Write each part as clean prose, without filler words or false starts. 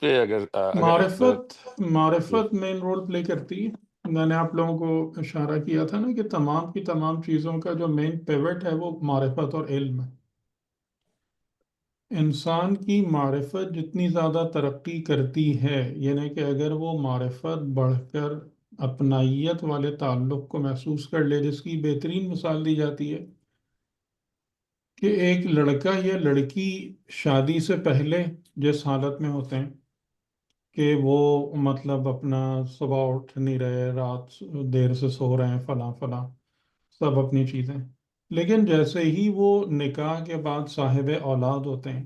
پہ اگر اگر معرفت مین رول پلے کرتی ہے۔ میں نے آپ لوگوں کو اشارہ کیا تھا نا کہ تمام کی تمام چیزوں کا جو مین پیوٹ ہے وہ معرفت اور علم ہے۔ انسان کی معرفت جتنی زیادہ ترقی کرتی ہے، یعنی کہ اگر وہ معرفت بڑھ کر اپنائیت والے تعلق کو محسوس کر لے، جس کی بہترین مثال دی جاتی ہے کہ ایک لڑکا یا لڑکی شادی سے پہلے جس حالت میں ہوتے ہیں کہ وہ مطلب اپنا صبح اٹھ نہیں رہے، رات دیر سے سو رہے ہیں، فلاں فلاں سب اپنی چیزیں، لیکن جیسے ہی وہ نکاح کے بعد صاحب اولاد ہوتے ہیں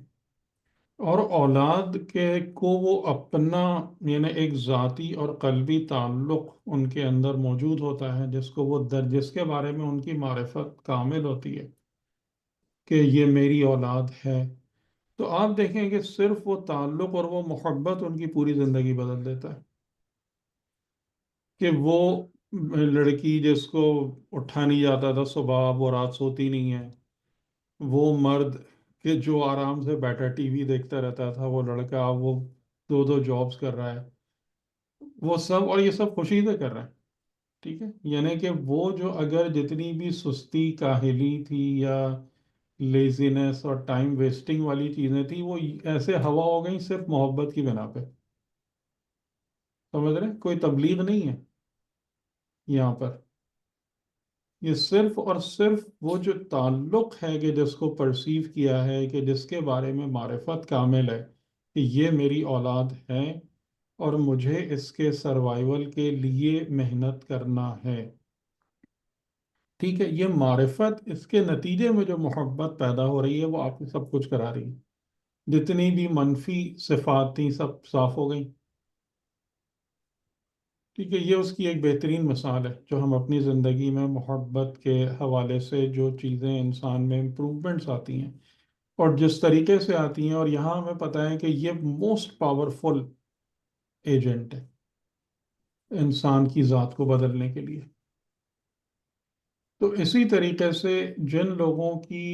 اور اولاد کے کو وہ اپنا یعنی ایک ذاتی اور قلبی تعلق ان کے اندر موجود ہوتا ہے، جس کو وہ جس کے بارے میں ان کی معرفت کامل ہوتی ہے کہ یہ میری اولاد ہے، تو آپ دیکھیں کہ صرف وہ تعلق اور وہ محبت ان کی پوری زندگی بدل دیتا ہے۔ کہ وہ لڑکی جس کو اٹھا نہیں جاتا تھا صبح، وہ رات سوتی نہیں ہے، وہ مرد کہ جو آرام سے بیٹھا ٹی وی دیکھتا رہتا تھا، وہ لڑکا وہ دو دو جابز کر رہا ہے، وہ سب، اور یہ سب خوشی سے کر رہا ہے۔ ٹھیک ہے، یعنی کہ وہ جو اگر جتنی بھی سستی کاہلی تھی یا لیزینس اور ٹائم ویسٹنگ والی چیزیں تھیں، وہ ایسے ہوا ہو گئی صرف محبت کی بنا پہ۔ سمجھ رہے ہیں؟ کوئی تبلیغ نہیں ہے یہاں پر، یہ صرف اور صرف وہ جو تعلق ہے کہ جس کو پرسیو کیا ہے، کہ جس کے بارے میں معرفت کامل ہے کہ یہ میری اولاد ہے اور مجھے اس کے سروائیول کے لیے محنت کرنا ہے۔ ٹھیک ہے، یہ معرفت، اس کے نتیجے میں جو محبت پیدا ہو رہی ہے وہ آپ کو سب کچھ کرا رہی ہے، جتنی بھی منفی صفات تھیں سب صاف ہو گئی۔ ٹھیک ہے، یہ اس کی ایک بہترین مثال ہے جو ہم اپنی زندگی میں محبت کے حوالے سے جو چیزیں انسان میں امپرومنٹس آتی ہیں اور جس طریقے سے آتی ہیں، اور یہاں ہمیں پتہ ہے کہ یہ موسٹ پاورفل ایجنٹ ہے انسان کی ذات کو بدلنے کے لیے۔ تو اسی طریقے سے جن لوگوں کی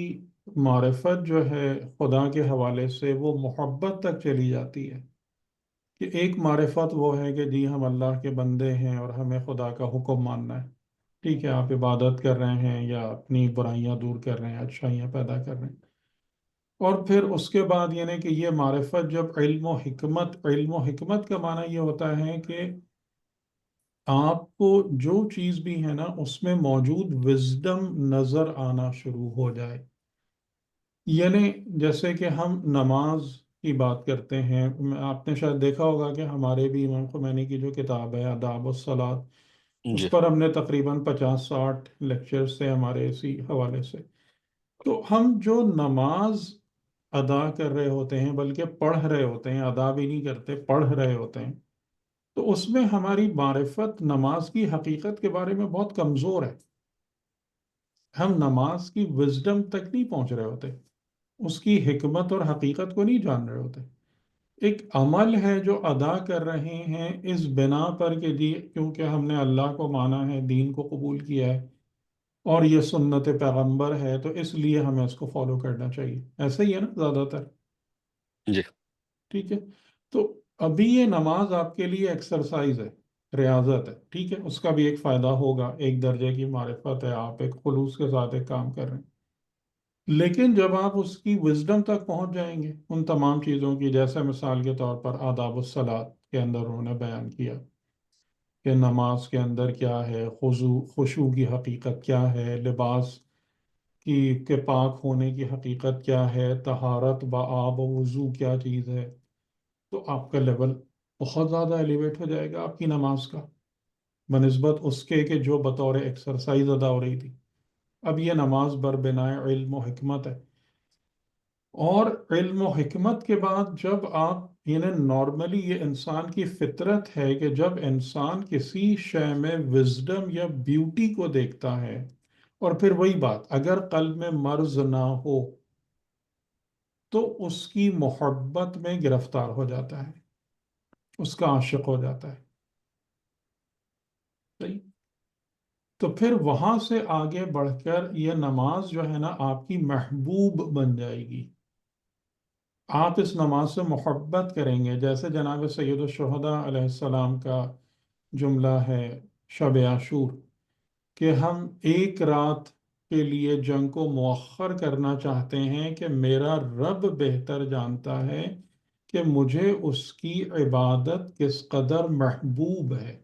معرفت جو ہے خدا کے حوالے سے وہ محبت تک چلی جاتی ہے، کہ ایک معرفت وہ ہے کہ جی ہم اللہ کے بندے ہیں اور ہمیں خدا کا حکم ماننا ہے، ٹھیک ہے، آپ عبادت کر رہے ہیں یا اپنی برائیاں دور کر رہے ہیں، اچھائیاں پیدا کر رہے ہیں، اور پھر اس کے بعد یعنی کہ یہ معرفت جب علم و حکمت کا معنی یہ ہوتا ہے کہ آپ کو جو چیز بھی ہے نا اس میں موجود وزڈم نظر آنا شروع ہو جائے۔ یعنی جیسے کہ ہم نماز کی بات کرتے ہیں، آپ نے شاید دیکھا ہوگا کہ ہمارے بھی امام خمینی کی جو کتاب ہے آداب الصلاۃ، اس جی پر ہم نے تقریباً 50-60 لیکچرز تھے ہمارے اسی حوالے سے۔ تو ہم جو نماز ادا کر رہے ہوتے ہیں، بلکہ پڑھ رہے ہوتے ہیں، ادا بھی نہیں کرتے، پڑھ رہے ہوتے ہیں، تو اس میں ہماری معرفت نماز کی حقیقت کے بارے میں بہت کمزور ہے۔ ہم نماز کی وزڈم تک نہیں پہنچ رہے ہوتے، اس کی حکمت اور حقیقت کو نہیں جان رہے ہوتے۔ ایک عمل ہے جو ادا کر رہے ہیں اس بنا پر کہ جی کیونکہ ہم نے اللہ کو مانا ہے، دین کو قبول کیا ہے اور یہ سنت پیغمبر ہے تو اس لیے ہمیں اس کو فالو کرنا چاہیے، ایسا ہی ہے نا زیادہ تر۔ جی ٹھیک ہے، تو ابھی یہ نماز آپ کے لیے ایکسرسائز ہے، ریاضت ہے، ٹھیک ہے، اس کا بھی ایک فائدہ ہوگا، ایک درجے کی معرفت ہے، آپ ایک خلوص کے ساتھ ایک کام کر رہے ہیں، لیکن جب آپ اس کی وزڈم تک پہنچ جائیں گے ان تمام چیزوں کی، جیسے مثال کے طور پر آداب الصلاۃ کے اندر انہوں نے بیان کیا کہ نماز کے اندر کیا ہے، خشوع کی حقیقت کیا ہے، لباس کی کے پاک ہونے کی حقیقت کیا ہے، طہارت بآب و وضو کیا چیز ہے، تو آپ کا لیول بہت زیادہ ایلیویٹ ہو جائے گا آپ کی نماز کا، بنسبت اس کے کہ جو بطور ایکسرسائز ادا ہو رہی تھی۔ اب یہ نماز بربنائے علم و حکمت ہے، اور علم و حکمت کے بعد جب آپ یعنی نارملی یہ انسان کی فطرت ہے کہ جب انسان کسی شے میں وزڈم یا بیوٹی کو دیکھتا ہے، اور پھر وہی بات اگر قلب میں مرض نہ ہو تو اس کی محبت میں گرفتار ہو جاتا ہے، اس کا عاشق ہو جاتا ہے۔ صحیح؟ تو پھر وہاں سے آگے بڑھ کر یہ نماز جو ہے نا آپ کی محبوب بن جائے گی۔ آپ اس نماز سے محبت کریں گے، جیسے جناب سید الشہداء علیہ السلام کا جملہ ہے شب عاشور، کہ ہم ایک رات کے لیے جنگ کو مؤخر کرنا چاہتے ہیں کہ میرا رب بہتر جانتا ہے کہ مجھے اس کی عبادت کس قدر محبوب ہے۔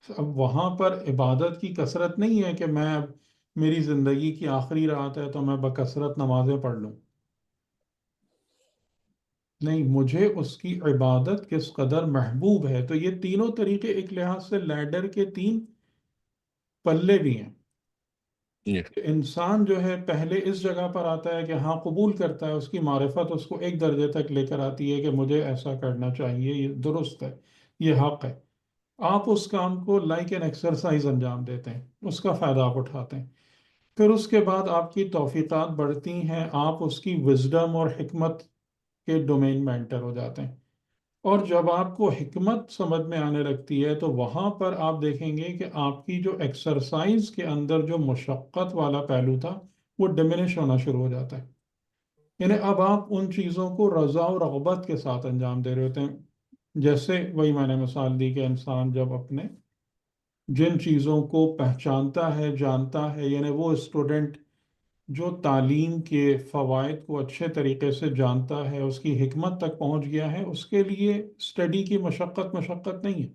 اب وہاں پر عبادت کی کثرت نہیں ہے کہ میں اب میری زندگی کی آخری رات ہے تو میں بکثرت نمازیں پڑھ لوں، نہیں، مجھے اس کی عبادت کس قدر محبوب ہے۔ تو یہ تینوں طریقے ایک لحاظ سے لیڈر کے تین پلے بھی ہیں۔ جی انسان جو ہے پہلے اس جگہ پر آتا ہے کہ ہاں قبول کرتا ہے، اس کی معرفت اس کو ایک درجے تک لے کر آتی ہے کہ مجھے ایسا کرنا چاہیے، یہ درست ہے، یہ حق ہے۔ آپ اس کام کو لائک این ایکسرسائز انجام دیتے ہیں، اس کا فائدہ آپ اٹھاتے ہیں۔ پھر اس کے بعد آپ کی توفیقات بڑھتی ہیں، آپ اس کی وزڈم اور حکمت کے ڈومین میں انٹر ہو جاتے ہیں، اور جب آپ کو حکمت سمجھ میں آنے لگتی ہے تو وہاں پر آپ دیکھیں گے کہ آپ کی جو ایکسرسائز کے اندر جو مشقت والا پہلو تھا وہ ڈمینش ہونا شروع ہو جاتا ہے۔ یعنی اب آپ ان چیزوں کو رضا و رغبت کے ساتھ انجام دے رہے ہوتے ہیں، جیسے وہی میں نے مثال دی کہ انسان جب اپنے جن چیزوں کو پہچانتا ہے، جانتا ہے، یعنی وہ اسٹوڈنٹ جو تعلیم کے فوائد کو اچھے طریقے سے جانتا ہے، اس کی حکمت تک پہنچ گیا ہے، اس کے لیے اسٹڈی کی مشقت نہیں ہے،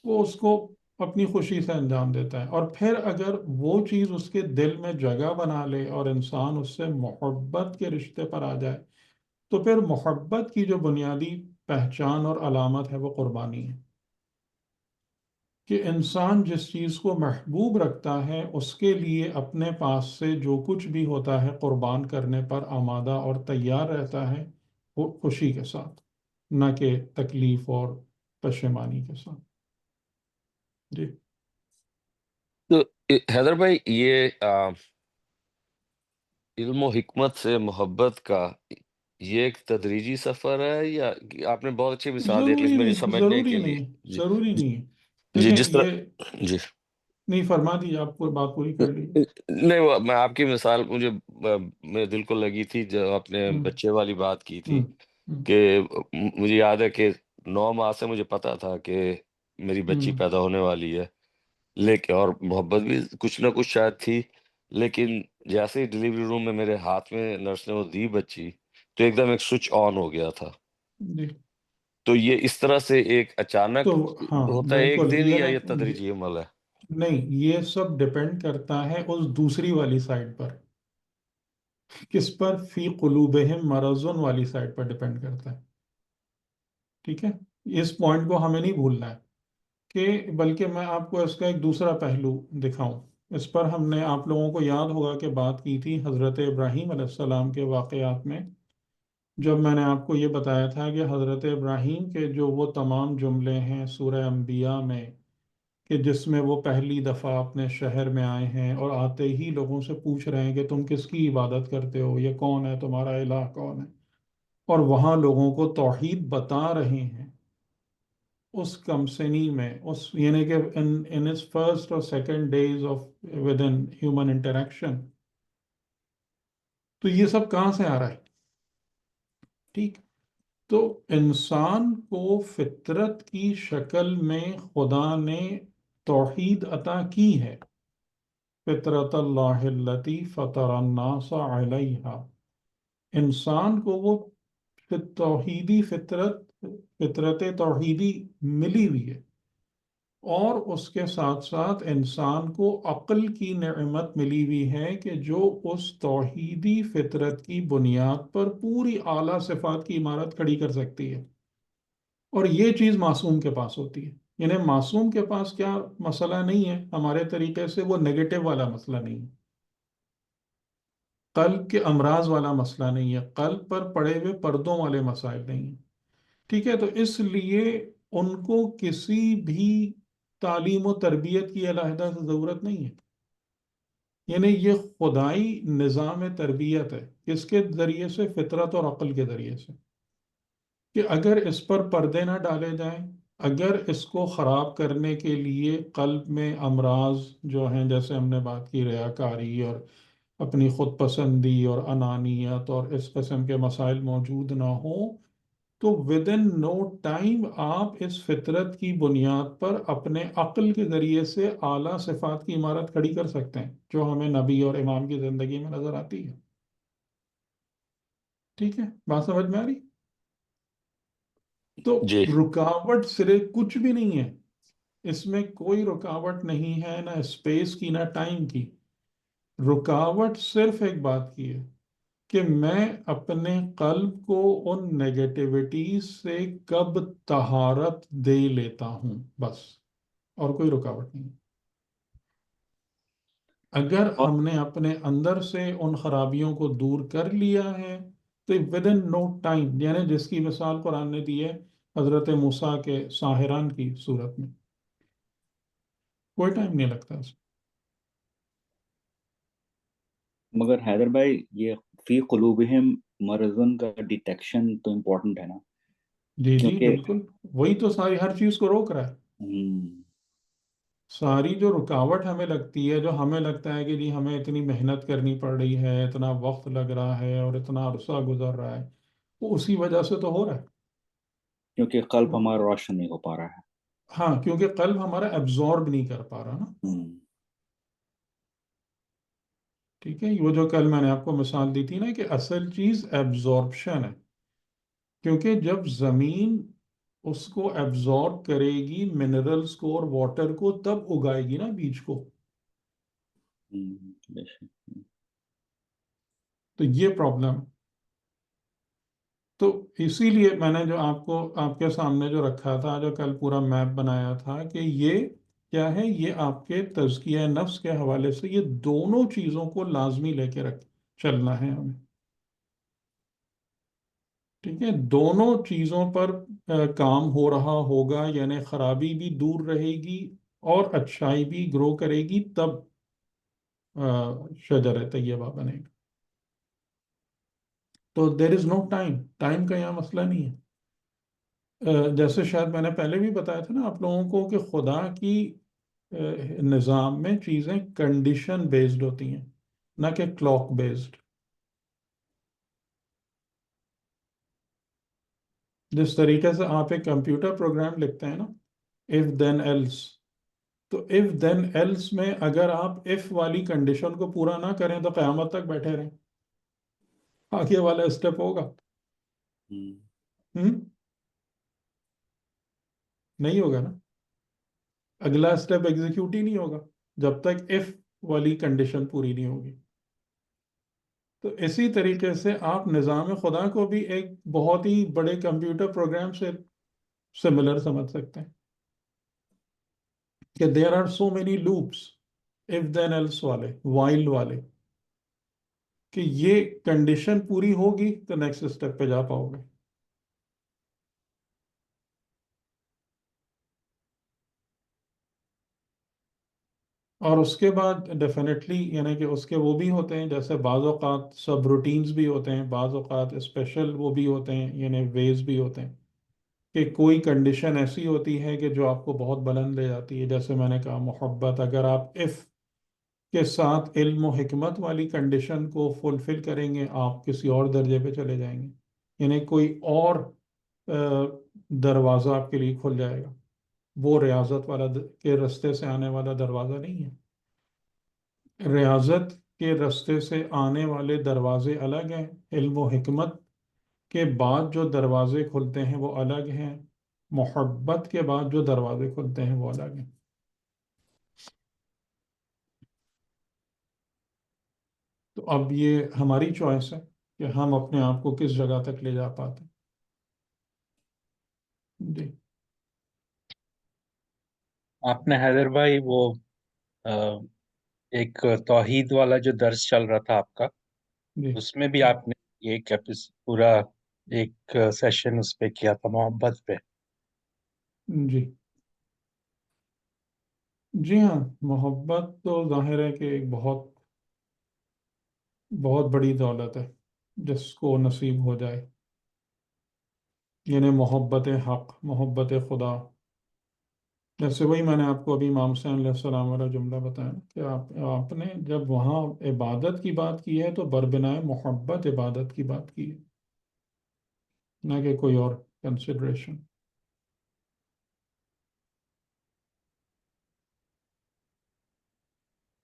وہ اس کو اپنی خوشی سے انجام دیتا ہے۔ اور پھر اگر وہ چیز اس کے دل میں جگہ بنا لے اور انسان اس سے محبت کے رشتے پر آ جائے، تو پھر محبت کی جو بنیادی پہچان اور علامت ہے وہ قربانی ہے، کہ انسان جس چیز کو محبوب رکھتا ہے اس کے لیے اپنے پاس سے جو کچھ بھی ہوتا ہے قربان کرنے پر آمادہ اور تیار رہتا ہے، وہ خوشی کے ساتھ، نہ کہ تکلیف اور پشیمانی کے ساتھ۔ جی تو حیدر بھائی، یہ علم و حکمت سے محبت کا یہ ایک تدریجی سفر ہے، یا آپ نے بہت اچھی مثال دی ایٹ ضروری لیسٹ میری نہیں، سمجھنے ضروری کے لیے؟ نہیں، جی ضروری نہیں ہے۔ جی، دیکھیں جس یہ طرح جی نہیں، فرما دیجیے، آپ کو بات پوری کر لیجیے۔ نہیں، میں آپ کی مثال مجھے میرے دل کو لگی تھی جب آپ نے ہوں بچے والی بات کی تھی، ہوں ہوں کہ مجھے یاد ہے کہ 9 ماہ سے مجھے پتا تھا کہ میری بچی ہوں پیدا ہونے والی ہے، لیکن اور محبت بھی کچھ نہ کچھ شاید تھی، لیکن جیسے ہی ڈلیوری روم میں میرے ہاتھ میں نرس نے وہ دی بچی، تو ایک دم ایک سوئچ آن ہو گیا تھا۔ جی تو یہ اس طرح سے ایک تو اچانک ہاں ہوتا ہے ایک بالکل، دن، یا یہ یہ تدریجی عمل ہے؟ نہیں، یہ سب ڈپینڈ کرتا ہے اس دوسری والی سائڈ پر، کس پر؟ فی قلوبہم مرضن والی سائڈ پر ڈپینڈ کرتا ہے، ٹھیک ہے؟ اس پوائنٹ کو ہمیں نہیں بھولنا ہے، کہ بلکہ میں آپ کو اس کا ایک دوسرا پہلو دکھاؤں۔ اس پر ہم نے، آپ لوگوں کو یاد ہوگا کہ بات کی تھی حضرت ابراہیم علیہ السلام کے واقعات میں، جب میں نے آپ کو یہ بتایا تھا کہ حضرت ابراہیم کے جو وہ تمام جملے ہیں سورہ انبیاء میں، کہ جس میں وہ پہلی دفعہ اپنے شہر میں آئے ہیں اور آتے ہی لوگوں سے پوچھ رہے ہیں کہ تم کس کی عبادت کرتے ہو، یہ کون ہے، تمہارا الہ کون ہے، اور وہاں لوگوں کو توحید بتا رہے ہیں، اس کم سنی میں، اس یعنی کہ ان its فرسٹ اور second days of with in human interaction, تو یہ سب کہاں سے آ رہا ہے؟ ٹھیک، تو انسان کو فطرت کی شکل میں خدا نے توحید عطا کی ہے، فطرت اللہ التی فطر الناس علیہا، انسان کو وہ توحیدی فطرت توحیدی ملی ہوئی ہے، اور اس کے ساتھ ساتھ انسان کو عقل کی نعمت ملی ہوئی ہے کہ جو اس توحیدی فطرت کی بنیاد پر پوری اعلیٰ صفات کی عمارت کھڑی کر سکتی ہے، اور یہ چیز معصوم کے پاس ہوتی ہے۔ یعنی معصوم کے پاس کیا مسئلہ نہیں ہے ہمارے طریقے سے، وہ نگیٹو والا مسئلہ نہیں ہے، قلب کے امراض والا مسئلہ نہیں ہے، قلب پر پڑے ہوئے پردوں والے مسائل نہیں ہیں، ٹھیک ہے؟ تو اس لیے ان کو کسی بھی تعلیم و تربیت کی علیحدہ سے ضرورت نہیں ہے، یعنی یہ خدائی نظام تربیت ہے، کس کے ذریعے سے؟ فطرت اور عقل کے ذریعے سے، کہ اگر اس پر پردے نہ ڈالے جائیں، اگر اس کو خراب کرنے کے لیے قلب میں امراض جو ہیں، جیسے ہم نے بات کی ریاکاری اور اپنی خود پسندی اور انانیت اور اس قسم کے مسائل موجود نہ ہوں، تو ود ان نو ٹائم آپ اس فطرت کی بنیاد پر اپنے عقل کے ذریعے سے اعلیٰ صفات کی عمارت کھڑی کر سکتے ہیں جو ہمیں نبی اور امام کی زندگی میں نظر آتی ہے۔ ٹھیک ہے، بات سمجھ میں آ رہی؟ تو جی رکاوٹ سرے کچھ بھی نہیں ہے، اس میں کوئی رکاوٹ نہیں ہے، نہ اسپیس کی نہ ٹائم کی۔ رکاوٹ صرف ایک بات کی ہے کہ میں اپنے قلب کو ان نیگیٹیوٹیز سے کب طہارت دے لیتا ہوں، بس، اور کوئی رکاوٹ نہیں۔ اگر اور ہم نے اپنے اندر سے ان خرابیوں کو دور کر لیا ہے تو ود ان نو ٹائم، یعنی جس کی مثال قرآن نے دی ہے حضرت موسیٰ کے ساحران کی صورت میں، کوئی ٹائم نہیں لگتا اس مگر حیدر بھائی یہ فی قلوبہم مرضن کا ڈیٹیکشن تو امپورٹنٹ ہے نا، میں۔ جی جی کیونکہ بالکل، وہی تو ساری ہر چیز کو روک رہا ہے۔ ساری جو رکاوٹ ہمیں لگتی ہے، جو ہمیں لگتا ہے کہ جی ہمیں اتنی محنت کرنی پڑ رہی ہے، اتنا وقت لگ رہا ہے اور اتنا عرصہ گزر رہا ہے، وہ اسی وجہ سے تو ہو رہا ہے۔ کیونکہ قلب ہمارا روشن نہیں ہو پا رہا ہاں، کیونکہ قلب ہمارا ایبزورب نہیں کر پا رہا نا۔ ہے۔ ٹھیک ہے، وہ جو کل میں نے آپ کو مثال دی تھی نا کہ اصل چیز ایبزوربشن ہے، کیونکہ جب زمین اس کو ایبزورب کرے گی منرلز کو اور واٹر کو، تب اگائے گی نا بیج کو۔ بے شک۔ تو یہ پرابلم، تو اسی لیے میں نے جو آپ کو آپ کے سامنے جو رکھا تھا، جو کل پورا میپ بنایا تھا، کہ یہ کیا ہے، یہ آپ کے تزکیہ نفس کے حوالے سے یہ دونوں چیزوں کو لازمی لے کے رکھ چلنا ہے ہمیں۔ ٹھیک ہے، دونوں چیزوں پر کام ہو رہا ہوگا، یعنی خرابی بھی دور رہے گی اور اچھائی بھی گرو کرے گی، تب شجر طیبہ بنے گا۔ تو دیر از نو ٹائم، ٹائم کا یہاں مسئلہ نہیں ہے۔ جیسے شاید میں نے پہلے بھی بتایا تھا نا آپ لوگوں کو کہ خدا کی نظام میں چیزیں کنڈیشن بیسڈ ہوتی ہیں، نہ کہ کلاک بیسڈ۔ جس طریقے سے آپ ایک کمپیوٹر پروگرام لکھتے ہیں نا، اف دین ایلس، تو اف دین ایلس میں اگر آپ اف والی کنڈیشن کو پورا نہ کریں تو قیامت تک بیٹھے رہیں، آگے والا اسٹیپ ہوگا؟ ہم؟ نہیں ہوگا نا، اگلا اسٹیپ ایگزیکیوٹ ہی نہیں ہوگا جب تک اف والی کنڈیشن پوری نہیں ہوگی۔ تو اسی طریقے سے آپ نظام خدا کو بھی ایک بہت ہی بڑے کمپیوٹر پروگرام سے سملر سمجھ سکتے ہیں کہ there are so many loops, if then else والے، وائل والے، کہ یہ کنڈیشن پوری ہوگی تو نیکسٹ اسٹیپ پہ جا پاؤ گے۔ اور اس کے بعد ڈیفینیٹلی، یعنی کہ اس کے وہ بھی ہوتے ہیں، جیسے بعض اوقات سب روٹینز بھی ہوتے ہیں، بعض اوقات اسپیشل وہ بھی ہوتے ہیں، یعنی ویز بھی ہوتے ہیں کہ کوئی کنڈیشن ایسی ہوتی ہے کہ جو آپ کو بہت بلند لے جاتی ہے، جیسے میں نے کہا محبت، اگر آپ اف کے ساتھ علم و حکمت والی کنڈیشن کو فلفل کریں گے، آپ کسی اور درجے پہ چلے جائیں گے، یعنی کوئی اور دروازہ آپ کے لیے کھل جائے گا، وہ ریاضت والا کے رستے سے آنے والا دروازہ نہیں ہے۔ ریاضت کے رستے سے آنے والے دروازے الگ ہیں، علم و حکمت کے بعد جو دروازے کھلتے ہیں وہ الگ ہیں، محبت کے بعد جو دروازے کھلتے ہیں وہ الگ ہیں۔ تو اب یہ ہماری چوائس ہے کہ ہم اپنے آپ کو کس جگہ تک لے جا پاتے ہیں۔ جی آپ نے حیدر بھائی وہ ایک توحید والا جو درس چل رہا تھا آپ کا، جی اس میں بھی آپ نے ایک پورا ایک سیشن اس پہ کیا تھا، محبت پہ۔ جی جی ہاں، محبت تو ظاہر ہے کہ ایک بہت بہت بڑی دولت ہے جس کو نصیب ہو جائے، یعنی محبت حق، محبت خدا، جیسے وہی میں نے آپ کو ابھی امام حسین علیہ السلام والا جملہ بتایا نا کہ آپ نے جب وہاں عبادت کی بات کی ہے تو بربنائے محبت عبادت کی بات کی ہے، نہ کہ کوئی اور کنسیڈریشن۔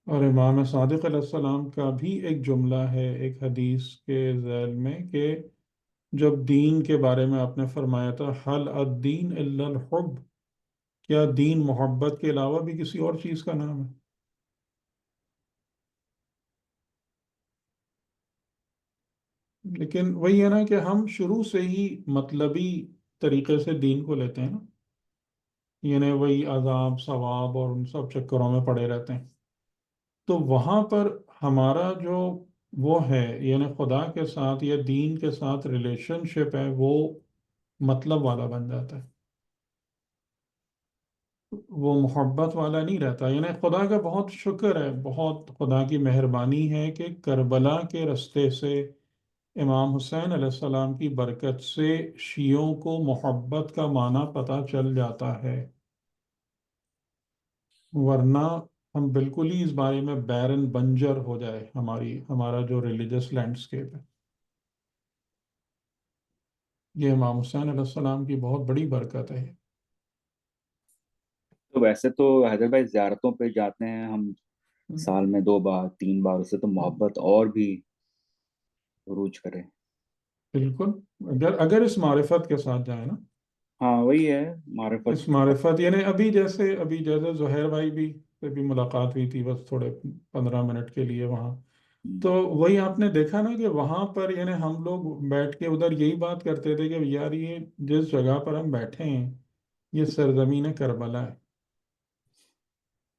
اور امام صادق علیہ السلام کا بھی ایک جملہ ہے ایک حدیث کے ذیل میں کہ جب دین کے بارے میں آپ نے فرمایا تھا حل الدین الا الحب، کیا دین محبت کے علاوہ بھی کسی اور چیز کا نام ہے؟ لیکن وہی ہے نا کہ ہم شروع سے ہی مطلبی طریقے سے دین کو لیتے ہیں نا، یعنی وہی عذاب ثواب اور ان سب چکروں میں پڑے رہتے ہیں، تو وہاں پر ہمارا جو وہ ہے یعنی خدا کے ساتھ یا دین کے ساتھ ریلیشن شپ ہے وہ مطلب والا بن جاتا ہے، وہ محبت والا نہیں رہتا۔ یعنی خدا کا بہت شکر ہے، بہت خدا کی مہربانی ہے کہ کربلا کے رستے سے امام حسین علیہ السلام کی برکت سے شیعوں کو محبت کا معنی پتہ چل جاتا ہے، ورنہ ہم بالکل ہی اس بارے میں بیرن بنجر ہو جائے ہمارا جو ریلیجس لینڈسکیپ ہے۔ یہ امام حسین علیہ السلام کی بہت بڑی برکت ہے۔ تو ویسے تو حیدر بھائی زیارتوں پہ جاتے ہیں ہم سال میں 2 بار 3 بار، اس سے تو محبت اور بھی عروج کرے۔ بالکل، اگر اس معرفت کے ساتھ جائیں نا، ہاں وہی ہے معرفت اس کے ساتھ۔ معرفت یعنی ابھی جیسے زہیر بھائی بھی سے بھی ملاقات ہوئی تھی بس تھوڑے 15 منٹ کے لیے وہاں، تو وہی آپ نے دیکھا نا کہ وہاں پر یعنی ہم لوگ بیٹھ کے ادھر یہی بات کرتے تھے کہ یار یہ جس جگہ پر ہم بیٹھے ہیں یہ سرزمین کربلا ہے،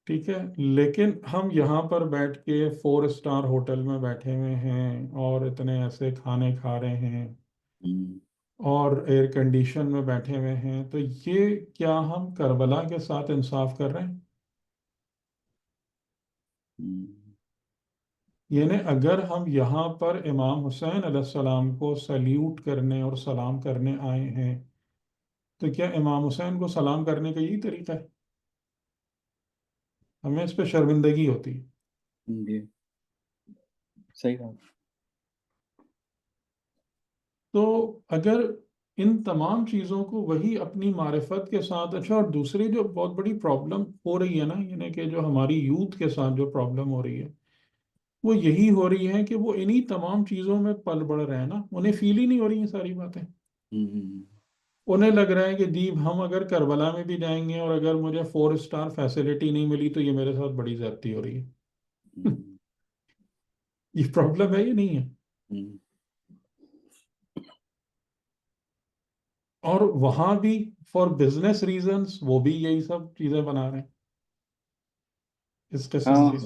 ٹھیک ہے، لیکن ہم یہاں پر بیٹھ کے 4 اسٹار ہوٹل میں بیٹھے ہوئے ہیں اور اتنے ایسے کھانے کھا رہے ہیں ہوں، اور ایئر کنڈیشن میں بیٹھے ہوئے ہیں، تو یہ کیا ہم کربلا کے ساتھ انصاف کر رہے ہیں؟ ہوں، یعنی اگر ہم یہاں پر امام حسین علیہ السلام کو سلیوٹ کرنے اور سلام کرنے آئے ہیں تو کیا امام حسین کو سلام کرنے کا یہی طریقہ ہے؟ ہمیں اس پہ شرمندگی ہوتی ہے۔ جی صحیح بات۔ تو اگر ان تمام چیزوں کو وہی اپنی معرفت کے ساتھ، اچھا، اور دوسری جو بہت بڑی پرابلم ہو رہی ہے نا، یعنی کہ جو ہماری یوتھ کے ساتھ جو پرابلم ہو رہی ہے وہ یہی ہو رہی ہے کہ وہ انہی تمام چیزوں میں پل بڑھ رہے ہیں نا، انہیں فیل ہی نہیں ہو رہی ہیں ساری باتیں، ہوں، انہیں لگ رہا ہے کہ جی ہم اگر کربلا میں بھی جائیں گے اور اگر مجھے 4 اسٹار فیسلٹی نہیں ملی تو یہ میرے ساتھ بڑی زیادتی ہو رہی ہے۔ ہوں، یہ پرابلم ہے یہ نہیں ہے؟ ہوں، اور وہاں بھی فار بزنس ریزنس وہ بھی یہی سب چیزیں بنا رہے ہیں اس قسم ہاں کی۔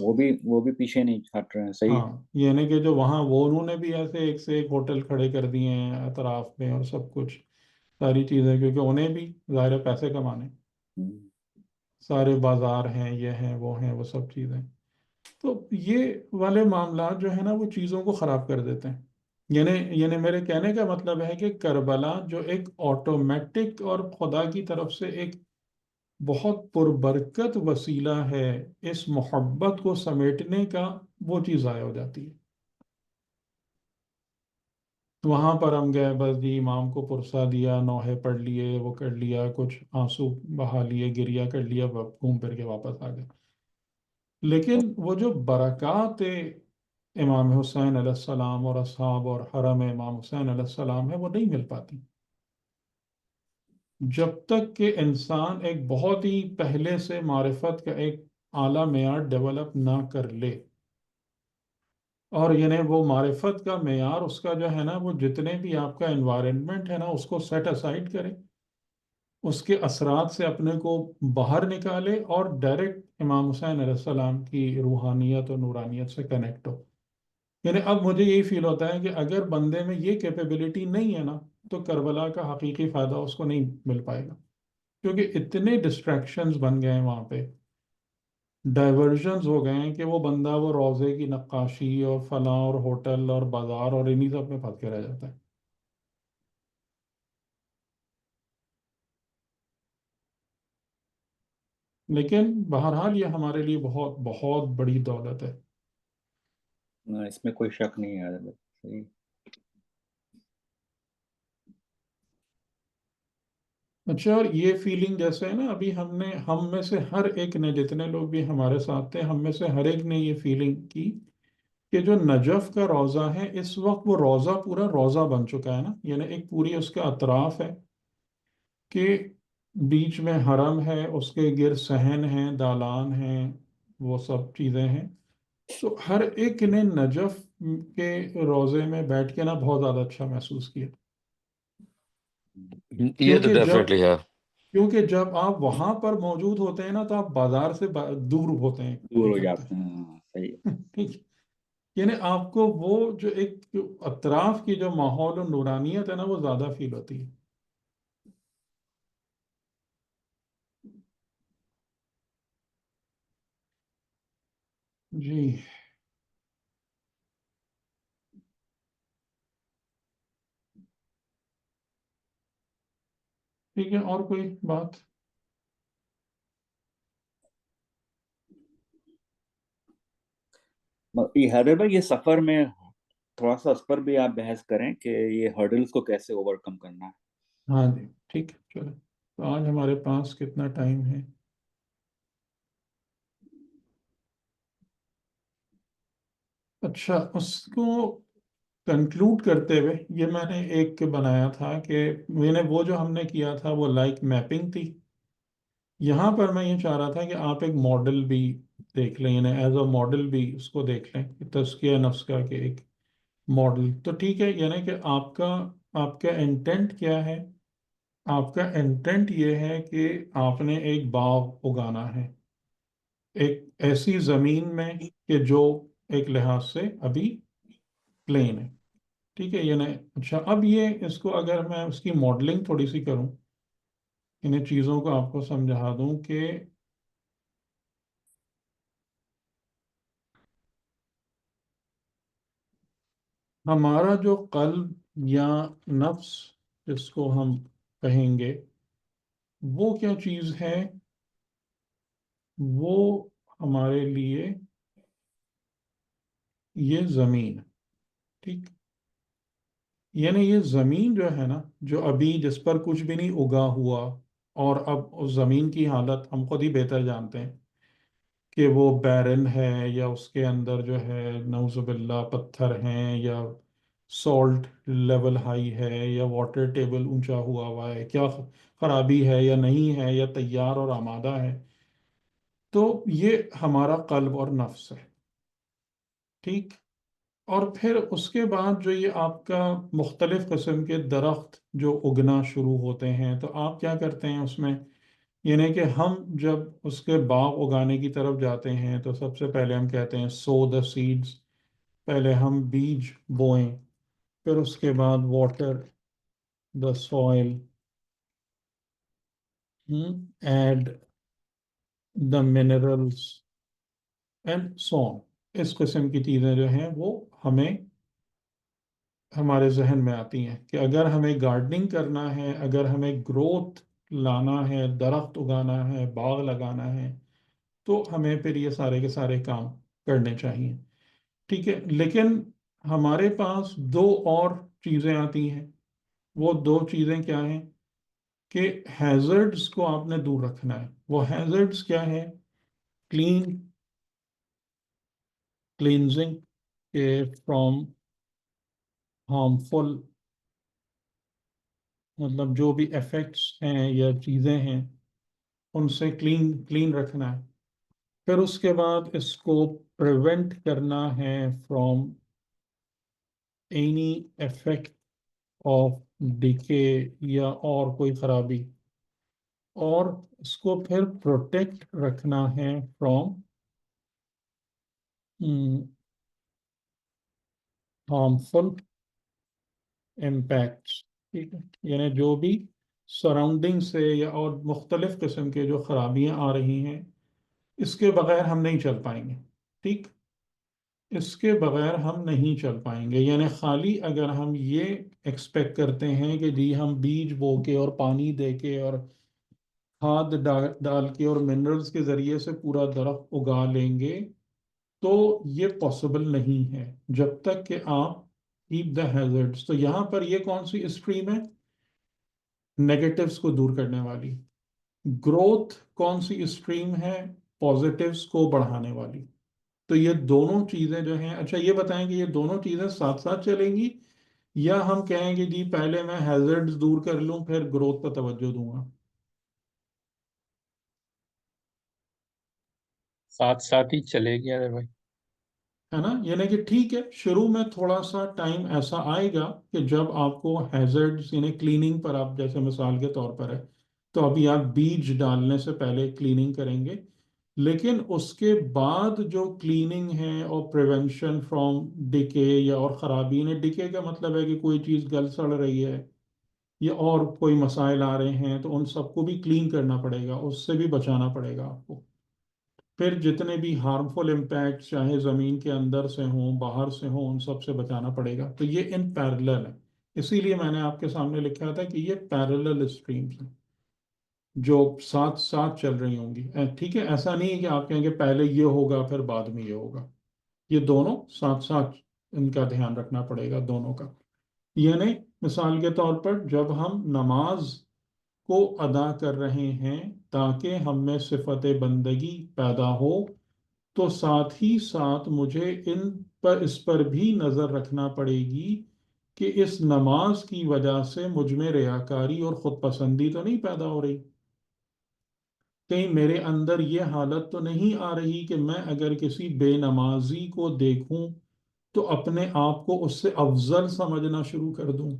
وہ بھی پیچھے نہیں ہٹ رہے ہیں، صحیح ہاں، یعنی کہ جو وہاں وہ انہوں نے بھی ایسے ایک سے ایک ہوٹل کھڑے کر دیے ہیں اطراف میں اور سب کچھ ساری چیزیں، کیونکہ انہیں بھی ظاہر ہے پیسے کمانے، ہے۔ سارے بازار ہیں یہ ہیں وہ سب چیزیں، تو یہ والے معاملات جو ہے نا وہ چیزوں کو خراب کر دیتے ہیں۔ یعنی میرے کہنے کا مطلب ہے کہ کربلا جو ایک آٹومیٹک اور خدا کی طرف سے ایک بہت پربرکت وسیلہ ہے اس محبت کو سمیٹنے کا، وہ چیز ضائع ہو جاتی ہے۔ وہاں پر ہم گئے بس جی امام کو پرسا دیا، نوحے پڑھ لیے، وہ کر لیا، کچھ آنسو بہا لیے، گریا کر لیا، گھوم پھر کے واپس آ گئے، لیکن وہ جو برکات امام حسین علیہ السلام اور اصحاب اور حرم امام حسین علیہ السلام ہے وہ نہیں مل پاتی جب تک کہ انسان ایک بہت ہی پہلے سے معرفت کا ایک اعلیٰ معیار ڈیولپ نہ کر لے، اور یعنی وہ معرفت کا معیار اس کا جو ہے نا وہ جتنے بھی آپ کا انوائرنمنٹ ہے نا اس کو سیٹ اسائڈ کرے، اس کے اثرات سے اپنے کو باہر نکالے اور ڈائریکٹ امام حسین علیہ السلام کی روحانیت اور نورانیت سے کنیکٹ ہو۔ یعنی اب مجھے یہی فیل ہوتا ہے کہ اگر بندے میں یہ کیپیبلٹی نہیں ہے نا تو کربلا کا حقیقی فائدہ اس کو نہیں مل پائے گا، کیونکہ اتنے ڈسٹریکشنز بن گئے ہیں وہاں پہ، ڈائیورژنز ہو گئے ہیں کہ وہ بندہ وہ روضے کی نقاشی اور فلاں اور ہوٹل اور بازار اور انہی سب میں پھنس کے رہ جاتا ہے۔ لیکن بہرحال یہ ہمارے لیے بہت بہت بڑی دولت ہے. اس میں کوئی شک نہیں ہے حضرت بھائی، صحیح. اچھا، اور یہ فیلنگ جیسے ہے نا، ابھی ہم میں سے ہر ایک نے، جتنے لوگ بھی ہمارے ساتھ تھے، ہم میں سے ہر ایک نے یہ فیلنگ کی کہ جو نجف کا روضہ ہے اس وقت، وہ روضہ پورا روضہ بن چکا ہے نا، یعنی ایک پوری اس کا اطراف ہے کہ بیچ میں حرم ہے، اس کے گرد صحن ہیں، دالان ہیں، وہ سب چیزیں ہیں. تو ہر ایک نے نجف کے روضے میں بیٹھ کے نا بہت زیادہ اچھا محسوس کیا. یہ تو کیونکہ جب ڈیفینیٹلی ہے. کیونکہ جب آپ وہاں پر موجود ہوتے ہیں نا تو آپ بازار سے دور ہوتے ہیں دور ہو حقیقت جاتے ہیں، ہاں، صحیح. ٹھیک. یعنی آپ کو وہ جو ایک جو اطراف کی جو ماحول و نورانیت ہے نا، وہ زیادہ فیل ہوتی ہے. جی ٹھیک ہے، اور کوئی بات؟ یہ حیدر بھائی، یہ سفر میں تھوڑا سا اس پر بھی آپ بحث کریں کہ یہ ہرڈلز کو کیسے اوور کم کرنا ہے. ہاں جی ٹھیک ہے، چلو. تو آج ہمارے پاس کتنا ٹائم ہے؟ اچھا، اس کو کنکلوڈ کرتے ہوئے یہ میں نے ایک بنایا تھا کہ میں نے وہ جو ہم نے کیا تھا وہ لائک میپنگ تھی. یہاں پر میں یہ چاہ رہا تھا کہ آپ ایک ماڈل بھی دیکھ لیں، یعنی ایز اے ماڈل بھی اس کو دیکھ لیں کہ تزکیہ نفس کا کہ ایک ماڈل تو ٹھیک ہے. یعنی کہ آپ کا انٹینٹ کیا ہے؟ آپ کا انٹینٹ یہ ہے کہ آپ نے ایک باغ اگانا ہے ایک ایسی زمین میں کہ جو ایک لحاظ سے ابھی پلین ہے. ٹھیک ہے، یعنی اچھا، اب یہ اس کو اگر میں اس کی ماڈلنگ تھوڑی سی کروں، انہیں چیزوں کو آپ کو سمجھا دوں کہ ہمارا جو قلب یا نفس جس کو ہم کہیں گے، وہ کیا چیز ہے؟ وہ ہمارے لیے یہ زمین ہے. ٹھیک. یعنی یہ زمین جو ہے نا، جو ابھی جس پر کچھ بھی نہیں اگا ہوا، اور اب اس زمین کی حالت ہم خود ہی بہتر جانتے ہیں کہ وہ بیرن ہے، یا اس کے اندر جو ہے نعوذ باللہ پتھر ہیں، یا سالٹ لیول ہائی ہے، یا واٹر ٹیبل اونچا ہوا ہے، کیا خرابی ہے یا نہیں ہے، یا تیار اور آمادہ ہے. تو یہ ہمارا قلب اور نفس ہے. ٹھیک. اور پھر اس کے بعد جو یہ آپ کا مختلف قسم کے درخت جو اگنا شروع ہوتے ہیں، تو آپ کیا کرتے ہیں اس میں؟ یعنی کہ ہم جب اس کے باغ اگانے کی طرف جاتے ہیں تو سب سے پہلے ہم کہتے ہیں سو دا سیڈز. پہلے ہم بیج بوئیں، پھر اس کے بعد water the soil, add the minerals and so on. اس قسم کی چیزیں جو ہیں وہ ہمارے ذہن میں آتی ہیں کہ اگر ہمیں گارڈننگ کرنا ہے، اگر ہمیں گروتھ لانا ہے، درخت اگانا ہے، باغ لگانا ہے، تو ہمیں پھر یہ سارے کے سارے کام کرنے چاہیے. ٹھیک ہے. لیکن ہمارے پاس دو اور چیزیں آتی ہیں. وہ دو چیزیں کیا ہیں؟ کہ ہیزرڈز کو آپ نے دور رکھنا ہے. وہ ہیزرڈز کیا ہے؟ کلینزنگ کے فرام ہارمفل، مطلب جو بھی ایفیکٹس ہیں یا چیزیں ہیں ان سے کلین رکھنا ہے. پھر اس کے بعد اس کو پریونٹ کرنا ہے from any effect of decay یا اور کوئی خرابی. اور اس کو پھر پروٹیکٹ رکھنا ہے فرام ہارمفل امپیکٹس. ٹھیک ہے. یعنی جو بھی سراؤنڈنگ سے یا اور مختلف قسم کے جو خرابیاں آ رہی ہیں، اس کے بغیر ہم نہیں چل پائیں گے. ٹھیک. اس کے بغیر ہم نہیں چل پائیں گے. یعنی خالی اگر ہم یہ ایکسپیکٹ کرتے ہیں کہ جی ہم بیج بو کے اور پانی دے کے اور کھاد ڈال کے اور منرلز کے ذریعے سے پورا درخت اگا لیں گے تو یہ پاسبل نہیں ہے جب تک کہ آپ کیپ دا ہیزرڈس. تو یہاں پر یہ کون سی اسٹریم ہے؟ نیگیٹوز کو دور کرنے والی. گروتھ کون سی اسٹریم ہے؟ پازیٹیوز کو بڑھانے والی. تو یہ دونوں چیزیں جو ہیں، اچھا یہ بتائیں کہ یہ دونوں چیزیں ساتھ ساتھ چلیں گی یا ہم کہیں گے جی پہلے میں ہیزرڈز دور کر لوں پھر گروتھ پر توجہ دوں گا؟ ساتھ ساتھ ہی چلے گی ارے بھائی. ہے نا؟ یعنی کہ ٹھیک ہے شروع میں تھوڑا سا ٹائم ایسا آئے گا کہ جب آپ کو ہیزرڈز یعنی کلیننگ پر، آپ جیسے مثال کے طور پر ہے تو ابھی آپ بیج ڈالنے سے پہلے کلیننگ کریں گے، لیکن اس کے بعد جو کلیننگ ہے اور پریونشن فرام ڈیکے یا اور خرابی، نے ڈیکے کا مطلب ہے کہ کوئی چیز گل سڑ رہی ہے یا اور کوئی مسائل آ رہے ہیں تو ان سب کو بھی کلین کرنا پڑے گا، اس سے بھی بچانا پڑے گا آپ کو. پھر جتنے بھی ہارمفل امپیکٹ چاہے زمین کے اندر سے ہوں باہر سے ہوں ان سب سے بچانا پڑے گا. تو یہ ان پیرلل ہے، اسی لیے میں نے آپ کے سامنے لکھا تھا کہ یہ پیرلل اسٹریمز ہیں جو ساتھ ساتھ چل رہی ہوں گی. ٹھیک ہے، ایسا نہیں ہے کہ آپ کہیں گے پہلے یہ ہوگا پھر بعد میں یہ ہوگا. یہ دونوں ساتھ ساتھ ان کا دھیان رکھنا پڑے گا دونوں کا. یعنی مثال کے طور پر جب ہم نماز کو ادا کر رہے ہیں تاکہ ہم میں صفت بندگی پیدا ہو، تو ساتھ ہی ساتھ مجھے اس پر بھی نظر رکھنا پڑے گی کہ اس نماز کی وجہ سے مجھ میں ریاکاری اور خود پسندی تو نہیں پیدا ہو رہی. کہیں میرے اندر یہ حالت تو نہیں آ رہی کہ میں اگر کسی بے نمازی کو دیکھوں تو اپنے آپ کو اس سے افضل سمجھنا شروع کر دوں.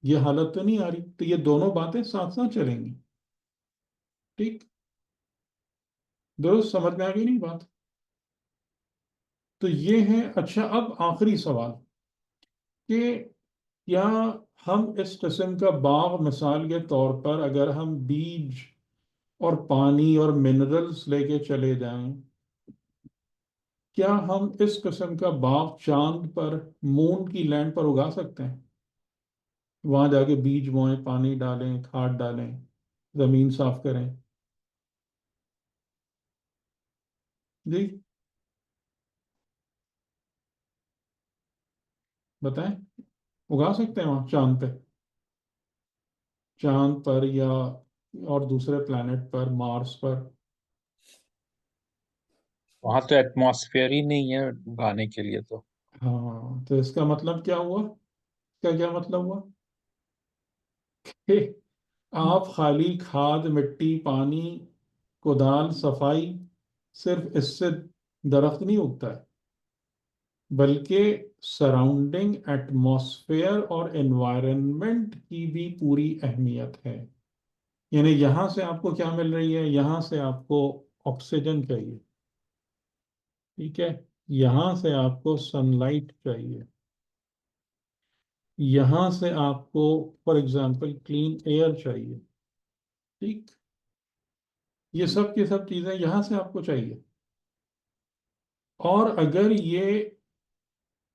یہ حالت تو نہیں آ رہی. تو یہ دونوں باتیں ساتھ ساتھ چلیں گی. ٹھیک، درست سمجھ میں آ گئی نہیں بات؟ تو یہ ہے. اچھا اب آخری سوال کہ کیا ہم اس قسم کا باغ مثال کے طور پر اگر ہم بیج اور پانی اور منرلز لے کے چلے جائیں، کیا ہم اس قسم کا باغ چاند پر، مون کی لینڈ پر اگا سکتے ہیں؟ وہاں جا کے بیج بوئیں، پانی ڈالیں، کھاد ڈالیں، زمین صاف کریں. جی بتائیں، اگا سکتے ہیں وہاں چاند پہ، چاند پر یا اور دوسرے پلانٹ پر، مارس پر؟ وہاں تو ایٹماسفیئر ہی نہیں ہے اگانے کے لیے تو. ہاں، تو اس کا مطلب کیا ہوا؟ اس کا کیا مطلب ہوا کہ آپ خالی کھاد، مٹی، پانی، کدال، صفائی، صرف اس سے درخت نہیں اگتا ہے، بلکہ سراؤنڈنگ ایٹماسفیئر اور انوائرنمنٹ کی بھی پوری اہمیت ہے. یعنی یہاں سے آپ کو کیا مل رہی ہے؟ یہاں سے آپ کو آکسیجن چاہیے، ٹھیک ہے، یہاں سے آپ کو سن لائٹ چاہیے، یہاں سے آپ کو فار ایگزامپل کلین ایئر چاہیے. ٹھیک، یہ سب کی سب چیزیں یہاں سے آپ کو چاہیے. اور اگر یہ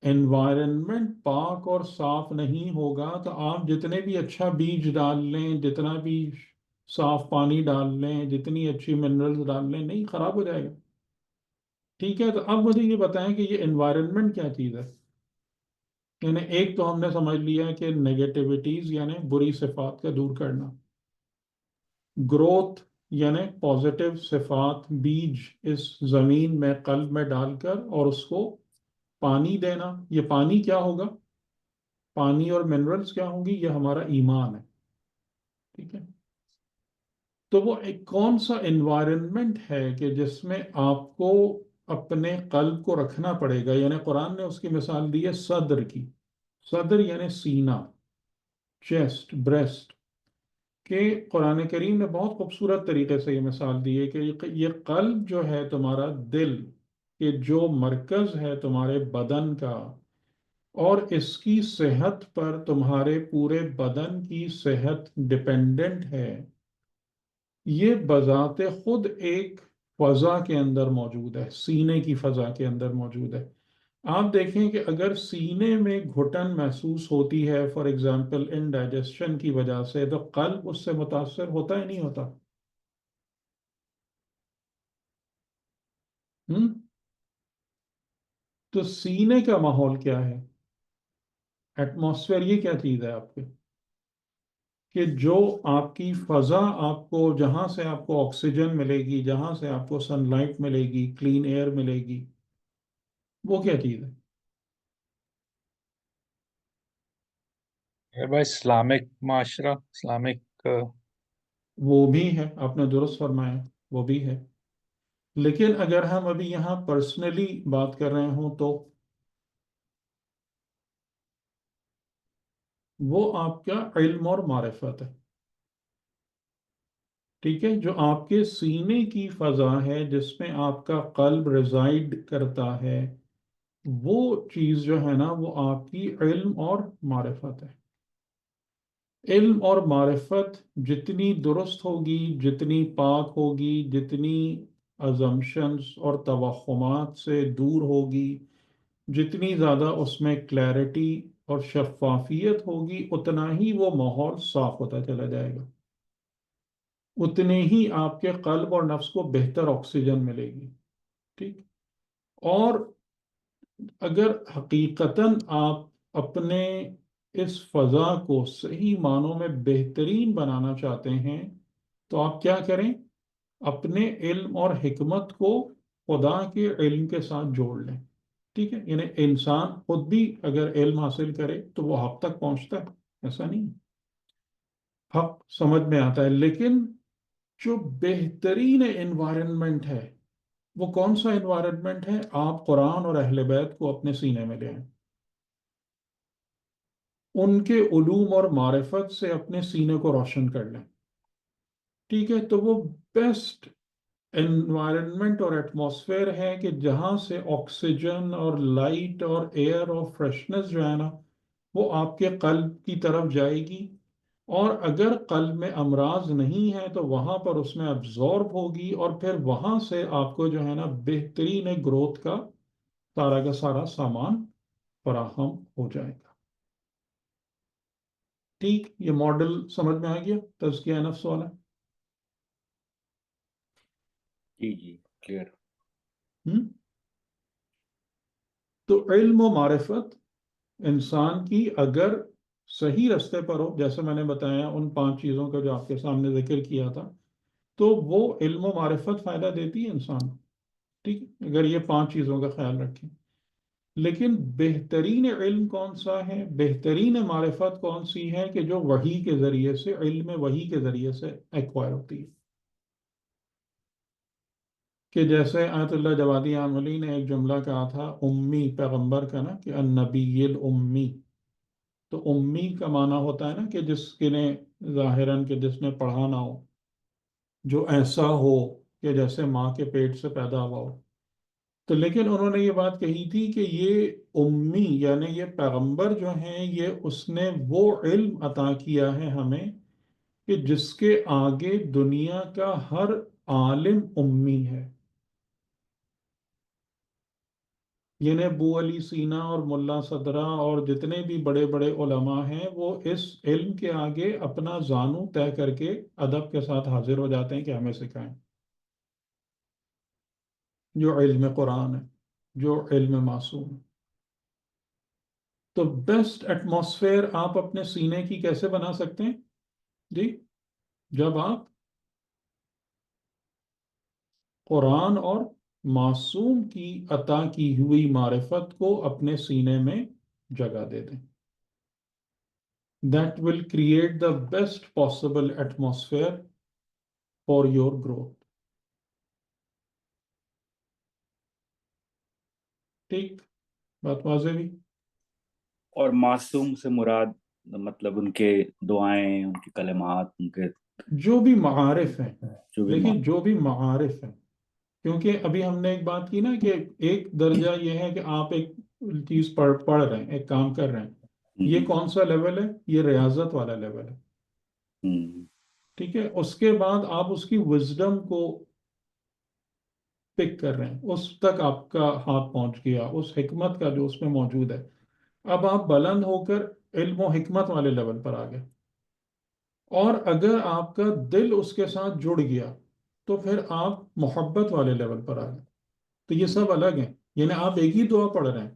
انوائرنمنٹ پاک اور صاف نہیں ہوگا تو آپ جتنے بھی اچھا بیج ڈال لیں، جتنا بھی صاف پانی ڈال لیں، جتنی اچھی منرلز ڈال لیں، نہیں، خراب ہو جائے گا. ٹھیک ہے، تو اب مجھے یہ بتائیں کہ یہ انوائرنمنٹ کیا چیز ہے؟ یعنی ایک تو ہم نے سمجھ لیا کہ نیگیٹیوٹیز یعنی بری صفات کا دور کرنا، گروتھ یعنی پازیٹیو صفات، بیج اس زمین میں، قلب میں ڈال کر اور اس کو پانی دینا. یہ پانی کیا ہوگا؟ پانی اور منرلز کیا ہوں گی؟ یہ ہمارا ایمان ہے. ٹھیک ہے، تو وہ ایک کون سا انوائرنمنٹ ہے کہ جس میں آپ کو اپنے قلب کو رکھنا پڑے گا؟ یعنی قرآن نے اس کی مثال دی ہے صدر کی. صدر یعنی سینہ، چیسٹ، بریسٹ. کہ قرآن کریم نے بہت خوبصورت طریقے سے یہ مثال دی ہے کہ یہ قلب جو ہے تمہارا، دل کہ جو مرکز ہے تمہارے بدن کا، اور اس کی صحت پر تمہارے پورے بدن کی صحت ڈپینڈنٹ ہے. یہ بذات خود ایک فضا کے اندر موجود ہے، سینے کی فضا کے اندر موجود ہے. آپ دیکھیں کہ اگر سینے میں گھٹن محسوس ہوتی ہے فار ایگزامپل انڈائجیشن کی وجہ سے، تو قلب اس سے متاثر ہوتا ہے نہیں ہوتا؟ تو سینے کا ماحول کیا ہے؟ ایٹماسفیئر یہ کیا چیز ہے آپ کے؟ کہ جو آپ کی فضا، آپ کو جہاں سے آپ کو آکسیجن ملے گی، جہاں سے آپ کو سن لائٹ ملے گی، کلین ایئر ملے گی، وہ کیا چیز ہے؟ بھائی اسلامک معاشرہ، اسلامک وہ بھی ہے، آپ نے درست فرمایا، وہ بھی ہے۔ لیکن اگر ہم ابھی یہاں پرسنلی بات کر رہے ہوں تو وہ آپ کا علم اور معرفت ہے، ٹھیک ہے؟ جو آپ کے سینے کی فضا ہے، جس میں آپ کا قلب ریزائڈ کرتا ہے، وہ چیز جو ہے نا، وہ آپ کی علم اور معرفت ہے۔ علم اور معرفت جتنی درست ہوگی، جتنی پاک ہوگی، جتنی ازمپشنز اور توہمات سے دور ہوگی، جتنی زیادہ اس میں کلیرٹی اور شفافیت ہوگی، اتنا ہی وہ ماحول صاف ہوتا چلا جائے گا، اتنے ہی آپ کے قلب اور نفس کو بہتر آکسیجن ملے گی، ٹھیک؟ اور اگر حقیقتاً آپ اپنے اس فضا کو صحیح معنوں میں بہترین بنانا چاہتے ہیں تو آپ کیا کریں؟ اپنے علم اور حکمت کو خدا کے علم کے ساتھ جوڑ لیں، ٹھیک ہے؟ یعنی انسان خود بھی اگر علم حاصل کرے تو وہ حق تک پہنچتا ہے، ایسا نہیں، حق سمجھ میں آتا ہے۔ لیکن جو بہترین انوائرنمنٹ ہے، وہ کون سا انوائرنمنٹ ہے؟ آپ قرآن اور اہل بیت کو اپنے سینے میں لے آئیں، ان کے علوم اور معرفت سے اپنے سینے کو روشن کر لیں، ٹھیک ہے؟ تو وہ بیسٹ انوائرنمنٹ اور ایٹماسفیئر ہے کہ جہاں سے آکسیجن اور لائٹ اور ایئر اور فریشنس جو ہے نا، وہ آپ کے قلب کی طرف جائے گی، اور اگر قلب میں امراض نہیں ہے تو وہاں پر اس میں ابزارب ہوگی، اور پھر وہاں سے آپ کو جو ہے نا بہترین گروتھ کا سارا سامان فراہم ہو جائے گا، ٹھیک؟ یہ ماڈل سمجھ میں آ گیا تزکیہ نفس والا؟ جی جی، کلیئر۔ ہم؟ تو علم و معرفت انسان کی اگر صحیح رستے پر ہو، جیسے میں نے بتایا ان 5 چیزوں کا جو آپ کے سامنے ذکر کیا تھا، تو وہ علم و معرفت فائدہ دیتی ہے انسان کو، ٹھیک ہے؟ اگر یہ 5 چیزوں کا خیال رکھیں۔ لیکن بہترین علم کون سا ہے، بہترین معرفت کون سی ہے؟ کہ جو وحی کے ذریعے سے، علم وحی کے ذریعے سے ایکوائر ہوتی ہے، کہ جیسے آیت اللہ جوادی عاملی نے ایک جملہ کہا تھا امی پیغمبر کا نا، کہ النبی الامی، تو امی کا معنی ہوتا ہے نا کہ جس کے نے ظاہراً کہ جس نے پڑھا نہ ہو، جو ایسا ہو کہ جیسے ماں کے پیٹ سے پیدا ہوا ہو۔ تو لیکن انہوں نے یہ بات کہی تھی کہ یہ امی یعنی یہ پیغمبر جو ہیں، یہ اس نے وہ علم عطا کیا ہے ہمیں کہ جس کے آگے دنیا کا ہر عالم امی ہے، یعنی ابو علی سینا اور ملا صدرہ اور جتنے بھی بڑے بڑے علماء ہیں، وہ اس علم کے آگے اپنا زانو طے کر کے ادب کے ساتھ حاضر ہو جاتے ہیں کہ ہمیں سکھائیں، جو علم قرآن ہے، جو علم معصوم ہے۔ تو بیسٹ ایٹماسفیئر آپ اپنے سینے کی کیسے بنا سکتے ہیں جی؟ جب آپ قرآن اور معصوم کی عطا کی ہوئی معرفت کو اپنے سینے میں جگہ دے دیں، that will create the best possible atmosphere for your growth، ٹھیک؟ بات واضح بھی؟ اور معصوم سے مراد مطلب ان کے دعائیں، ان کے کلمات، ان کے جو بھی معارف ہیں، جو بھی دیکھیں جو بھی معارف ہیں، کیونکہ ابھی ہم نے ایک بات کی نا کہ ایک درجہ یہ ہے کہ آپ ایک چیز پڑھ رہے ہیں، ایک کام کر رہے ہیں، یہ کون سا لیول ہے؟ یہ ریاضت والا لیول ہے، ٹھیک ہے؟ اس کے بعد آپ اس کی وزڈم کو پک کر رہے ہیں، اس تک آپ کا ہاتھ پہنچ گیا، اس حکمت کا جو اس میں موجود ہے، اب آپ بلند ہو کر علم و حکمت والے لیول پر آ گئے، اور اگر آپ کا دل اس کے ساتھ جڑ گیا تو پھر آپ محبت والے لیول پر آ گئے، تو یہ سب الگ ہیں، یعنی آپ ایک ہی دعا پڑھ رہے ہیں،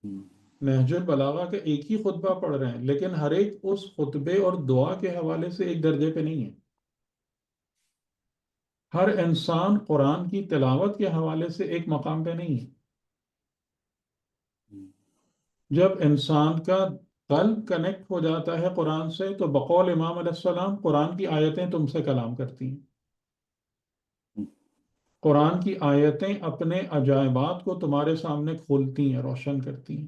ہم، نہج البلاغہ کا ایک ہی خطبہ پڑھ رہے ہیں، لیکن ہر ایک اس خطبے اور دعا کے حوالے سے ایک درجے پہ نہیں ہے. ہر انسان قرآن کی تلاوت کے حوالے سے ایک مقام پہ نہیں ہے. ہم، جب انسان کا قلب کنیکٹ ہو جاتا ہے قرآن سے، تو بقول امام علیہ السلام قرآن کی آیتیں تم سے کلام کرتی ہیں. ہم، قرآن کی آیتیں اپنے عجائبات کو تمہارے سامنے کھولتی ہیں، روشن کرتی ہیں.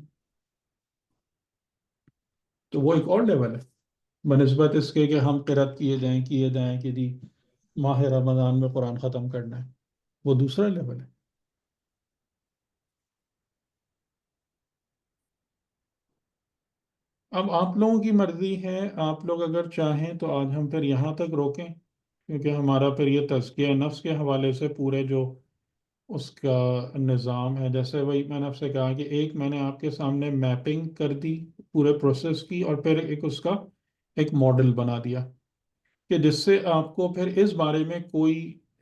تو وہ ایک اور لیول ہے بنسبت اس کے کہ ہم قرأت کیے جائیں کہ جی ماہ رمضان میں قرآن ختم کرنا ہے. وہ دوسرا لیول ہے. اب آپ لوگوں کی مرضی ہے، آپ لوگ اگر چاہیں تو آج ہم پھر یہاں تک روکیں، کیونکہ ہمارا پھر یہ تزکیہ نفس کے حوالے سے پورے جو اس کا نظام ہے، جیسے وہی میں نے آپ سے کہا کہ ایک میں نے آپ کے سامنے میپنگ کر دی پورے پروسیس کی، اور پھر ایک اس کا ایک ماڈل بنا دیا کہ جس سے آپ کو پھر اس بارے میں کوئی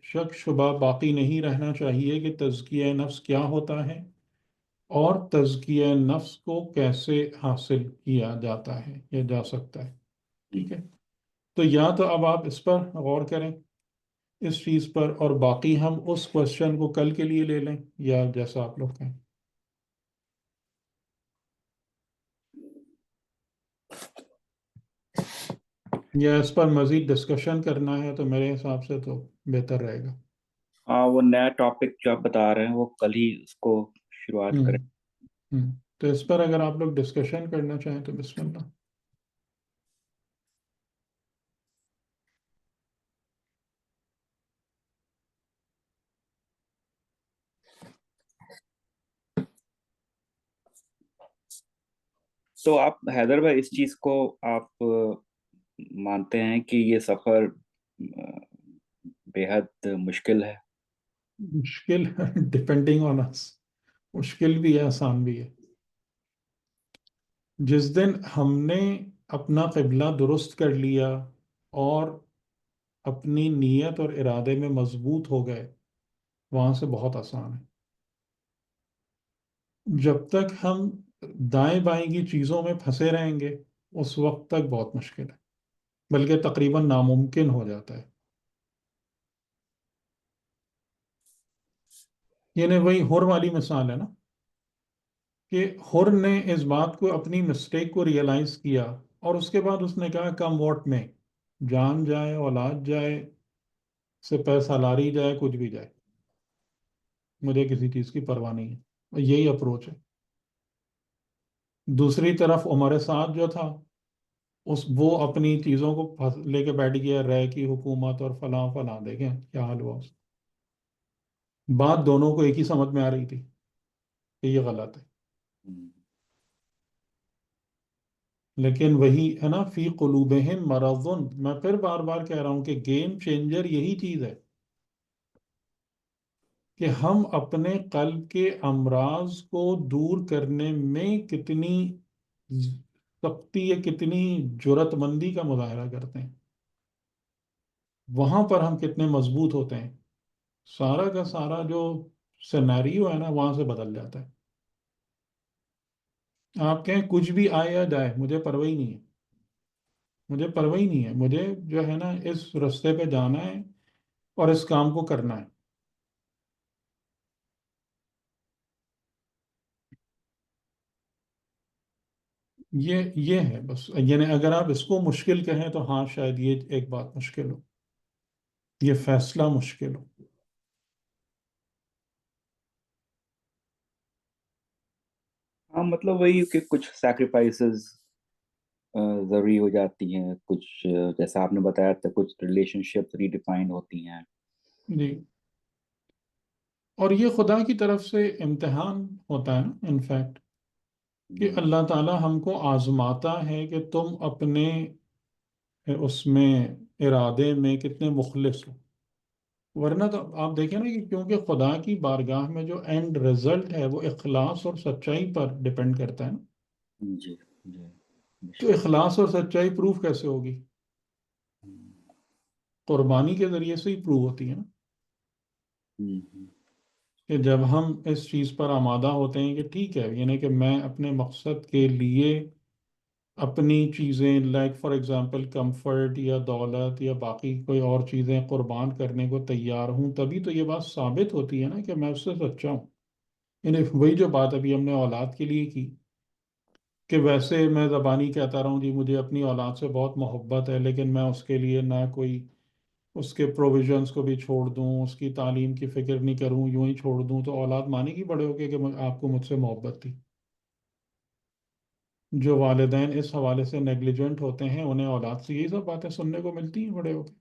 شک شبہ باقی نہیں رہنا چاہیے کہ تزکیہ نفس کیا ہوتا ہے اور تزکیہ نفس کو کیسے حاصل کیا جاتا ہے یا جا سکتا ہے. ٹھیک ہے، تو یا تو اب آپ اس پر غور کریں اس چیز پر، اور باقی ہم اس کوشچن کو کل کے لیے لے لیں، یا جیسا آپ لوگ کہیں. یا اس پر مزید ڈسکشن کرنا ہے تو میرے حساب سے تو بہتر رہے گا. ہاں وہ نیا ٹاپک جو آپ بتا رہے ہیں وہ کل ہی اس کو شروعات ہوں کریں. تو اس پر اگر آپ لوگ ڈسکشن کرنا چاہیں تو بسم اللہ. تو آپ حیدر بھائی اس چیز کو آپ مانتے ہیں کہ یہ سفر بے حد مشکل ہے؟ مشکل ڈپینڈنگ آن اس، مشکل بھی ہے آسان بھی ہے. جس دن ہم نے اپنا قبلہ درست کر لیا اور اپنی نیت اور ارادے میں مضبوط ہو گئے، وہاں سے بہت آسان ہے. جب تک ہم دائیں بائیں کی چیزوں میں پھنسے رہیں گے اس وقت تک بہت مشکل ہے، بلکہ تقریباً ناممکن ہو جاتا ہے. یعنی وہی ہر والی مثال ہے نا، کہ ہر نے اس بات کو اپنی مسٹیک کو ریئلائز کیا، اور اس کے بعد اس نے کہا کم واٹ میں، جان جائے اولاد جائے سپہ سالاری جائے کچھ بھی جائے، مجھے کسی چیز کی پرواہ نہیں ہے. اور یہی اپروچ ہے. دوسری طرف عمر سعد جو تھا، وہ اپنی چیزوں کو لے کے بیٹھ گیا، رے کی حکومت اور فلاں فلاں، دیکھیں کیا حال ہوا اس کا. بات دونوں کو ایک ہی سمجھ میں آ رہی تھی کہ یہ غلط ہے، لیکن وہی ہے نا، فی قلوبہم مرض. میں پھر بار بار کہہ رہا ہوں کہ گیم چینجر یہی چیز ہے کہ ہم اپنے قلب کے امراض کو دور کرنے میں کتنی سختی یا کتنی جرات مندی کا مظاہرہ کرتے ہیں، وہاں پر ہم کتنے مضبوط ہوتے ہیں. سارا کا سارا جو سینیریو ہے نا وہاں سے بدل جاتا ہے. آپ کہیں کچھ بھی آئے یا جائے مجھے پرواہ ہی نہیں ہے، مجھے پرواہ ہی نہیں ہے، مجھے جو ہے نا اس رستے پہ جانا ہے اور اس کام کو کرنا ہے. یہ ہے بس. یعنی اگر آپ اس کو مشکل کہیں تو ہاں شاید یہ ایک بات مشکل ہو، یہ فیصلہ مشکل ہو. ہاں مطلب وہی کہ کچھ سیکریفائسز ضروری ہو جاتی ہیں، کچھ جیسا آپ نے بتایا تھا کچھ ریلیشن شپ ریڈیفائن ہوتی ہیں. جی، اور یہ خدا کی طرف سے امتحان ہوتا ہے نا انفیکٹ، کہ اللہ تعالیٰ ہم کو آزماتا ہے کہ تم اپنے اس میں ارادے میں کتنے مخلص ہو. ورنہ تو آپ دیکھیں نا کہ کیونکہ خدا کی بارگاہ میں جو اینڈ رزلٹ ہے وہ اخلاص اور سچائی پر ڈپینڈ کرتا ہے نا. جی جی بے تو شک. اخلاص اور سچائی پروف کیسے ہوگی؟ قربانی کے ذریعے سے ہی پروو ہوتی ہے نا. ہم، ہم. کہ جب ہم اس چیز پر آمادہ ہوتے ہیں کہ ٹھیک ہے، یعنی کہ میں اپنے مقصد کے لیے اپنی چیزیں لائک فار ایگزامپل کمفرٹ یا دولت یا باقی کوئی اور چیزیں قربان کرنے کو تیار ہوں، تبھی تو یہ بات ثابت ہوتی ہے نا کہ میں اس سے سچا ہوں. یعنی وہی جو بات ابھی ہم نے اولاد کے لیے کی، کہ ویسے میں زبانی کہتا رہا ہوں جی مجھے اپنی اولاد سے بہت محبت ہے، لیکن میں اس کے لیے نہ کوئی اس کے پروویژنس کو بھی چھوڑ دوں، اس کی تعلیم کی فکر نہیں کروں، یوں ہی چھوڑ دوں، تو اولاد مانے گی بڑے ہو کے کہ آپ کو مجھ سے محبت تھی. جو والدین اس حوالے سے نیگلیجنٹ ہوتے ہیں انہیں اولاد سے یہی سب باتیں سننے کو ملتی ہیں بڑے ہو کے.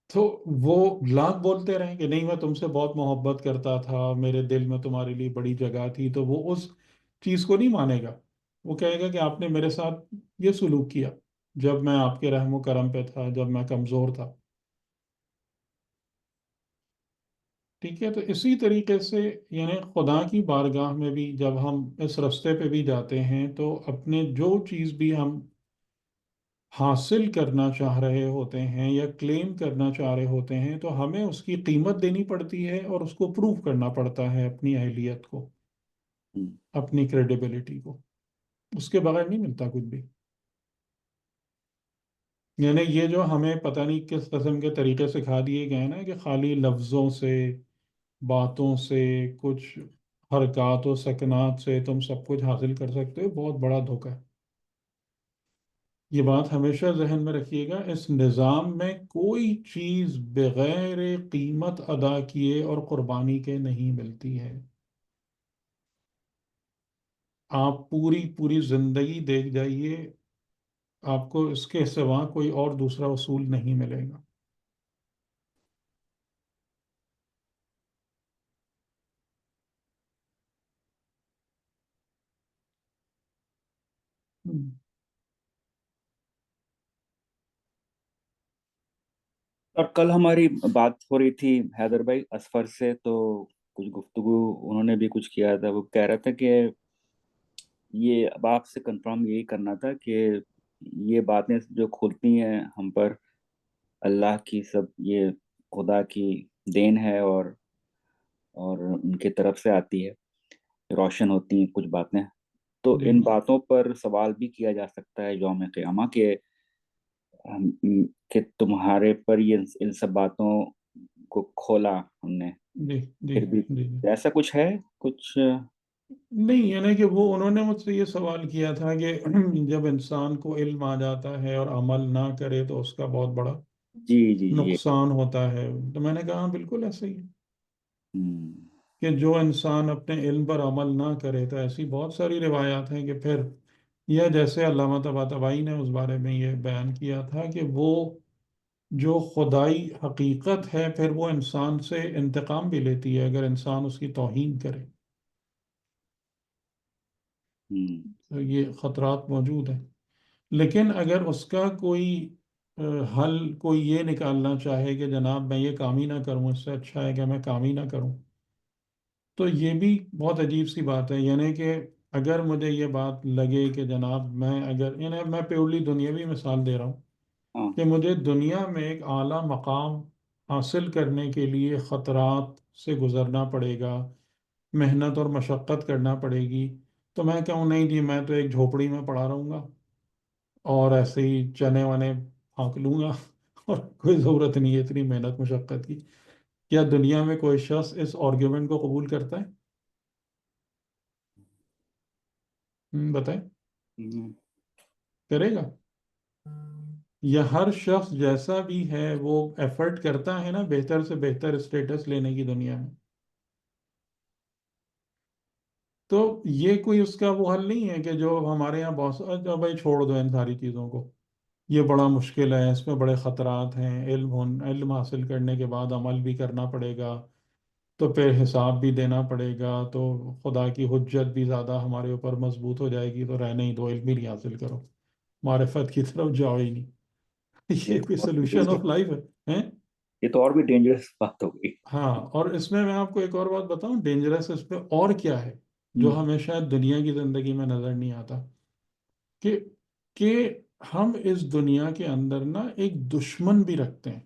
تو وہ لاکھ بولتے رہیں کہ نہیں میں تم سے بہت محبت کرتا تھا، میرے دل میں تمہارے لیے بڑی جگہ تھی، تو وہ اس چیز کو نہیں مانے گا. وہ کہے گا کہ آپ نے میرے ساتھ یہ سلوک کیا جب میں آپ کے رحم و کرم پہ تھا، جب میں کمزور تھا. ٹھیک ہے، تو اسی طریقے سے یعنی خدا کی بارگاہ میں بھی جب ہم اس رستے پہ بھی جاتے ہیں تو اپنے جو چیز بھی ہم حاصل کرنا چاہ رہے ہوتے ہیں یا کلیم کرنا چاہ رہے ہوتے ہیں تو ہمیں اس کی قیمت دینی پڑتی ہے اور اس کو پروف کرنا پڑتا ہے، اپنی اہلیت کو، ہوں، اپنی کریڈیبلٹی کو. اس کے بغیر نہیں ملتا کچھ بھی. یعنی یہ جو ہمیں پتہ نہیں کس قسم کے طریقے سکھا دیے گئے ہیں نا کہ خالی لفظوں سے، باتوں سے، کچھ حرکات و سکنات سے تم سب کچھ حاصل کر سکتے ہو، بہت بڑا دھوکہ ہے. یہ بات ہمیشہ ذہن میں رکھیے گا، اس نظام میں کوئی چیز بغیر قیمت ادا کیے اور قربانی کے نہیں ملتی ہے. آپ پوری پوری زندگی دیکھ جائیے، آپ کو اس کے سوا کوئی اور دوسرا اصول نہیں ملے گا. ہم۔ اور کل ہماری بات ہو رہی تھی حیدر بھائی اسفر سے، تو کچھ گفتگو انہوں نے بھی کچھ کیا تھا. وہ کہہ رہا تھا کہ یہ اب آپ سے کنفرم یہی کرنا تھا کہ یہ باتیں جو کھلتی ہیں ہم پر، اللہ کی سب یہ خدا کی دین ہے اور ان کی طرف سے آتی ہے، روشن ہوتی ہیں کچھ باتیں. تو جی ان باتوں پر سوال بھی کیا جا سکتا ہے یوم قیامہ کہ تمہارے پر یہ ان سب باتوں کو کھولا ہم نے، جی جی پھر بھی جی جی. ایسا کچھ ہے کچھ. نہیں، یعنی کہ وہ انہوں نے مجھ سے یہ سوال کیا تھا کہ جب انسان کو علم آ جاتا ہے اور عمل نہ کرے تو اس کا بہت بڑا جی جی جی نقصان ہوتا ہے. تو میں نے کہا ہاں، بالکل ایسے ہی ہے ہم، کہ جو انسان اپنے علم پر عمل نہ کرے تو ایسی بہت ساری روایات ہیں کہ پھر یہ جیسے علامہ طباطبائی نے اس بارے میں یہ بیان کیا تھا کہ وہ جو خدائی حقیقت ہے پھر وہ انسان سے انتقام بھی لیتی ہے اگر انسان اس کی توہین کرے. ہم، تو یہ خطرات موجود ہیں. لیکن اگر اس کا کوئی حل کوئی یہ نکالنا چاہے کہ جناب میں یہ کام ہی نہ کروں، اس سے اچھا ہے کہ میں کام ہی نہ کروں، تو یہ بھی بہت عجیب سی بات ہے. یعنی کہ اگر مجھے یہ بات لگے کہ جناب میں اگر یعنی میں پیورلی دنیاوی مثال دے رہا ہوں ہاں، کہ مجھے دنیا میں ایک اعلیٰ مقام حاصل کرنے کے لیے خطرات سے گزرنا پڑے گا، محنت اور مشقت کرنا پڑے گی، تو میں کہوں نہیں جی میں تو ایک جھوپڑی میں پڑا رہوں گا اور ایسے ہی چنے ونے پھانک لوں گا اور کوئی ضرورت نہیں ہے اتنی محنت مشقت کی. کیا دنیا میں کوئی شخص اس آرگیومنٹ کو قبول کرتا ہے؟ بتائیں، ہم، کرے گا؟ یا ہر شخص جیسا بھی ہے وہ ایفرٹ کرتا ہے نا بہتر سے بہتر اسٹیٹس لینے کی دنیا میں. تو یہ کوئی اس کا وہ حل نہیں ہے کہ جو ہمارے یہاں بہت جو بھائی چھوڑ دو ان ساری چیزوں کو، یہ بڑا مشکل ہے، اس میں بڑے خطرات ہیں، علم حاصل کرنے کے بعد عمل بھی کرنا پڑے گا، تو پھر حساب بھی دینا پڑے گا، تو خدا کی حجت بھی زیادہ ہمارے اوپر مضبوط ہو جائے گی، تو رہنے ہی دو، علم ہی نہیں حاصل کرو، معرفت کی طرف جاؤ ہی نہیں. یہ یہ کوئی تو اور بھی سولوشن آف لائف ہے؟ یہ تو اور بھی ڈینجرس بات ہو گئی. ہاں. اور اس میں آپ کو ایک اور بات بتاؤں ڈینجرس اس پہ اور کیا ہے جو ہم، ہمیں شاید دنیا کی زندگی میں نظر نہیں آتا، کہ کہ ہم اس دنیا کے اندر نا ایک دشمن بھی رکھتے ہیں.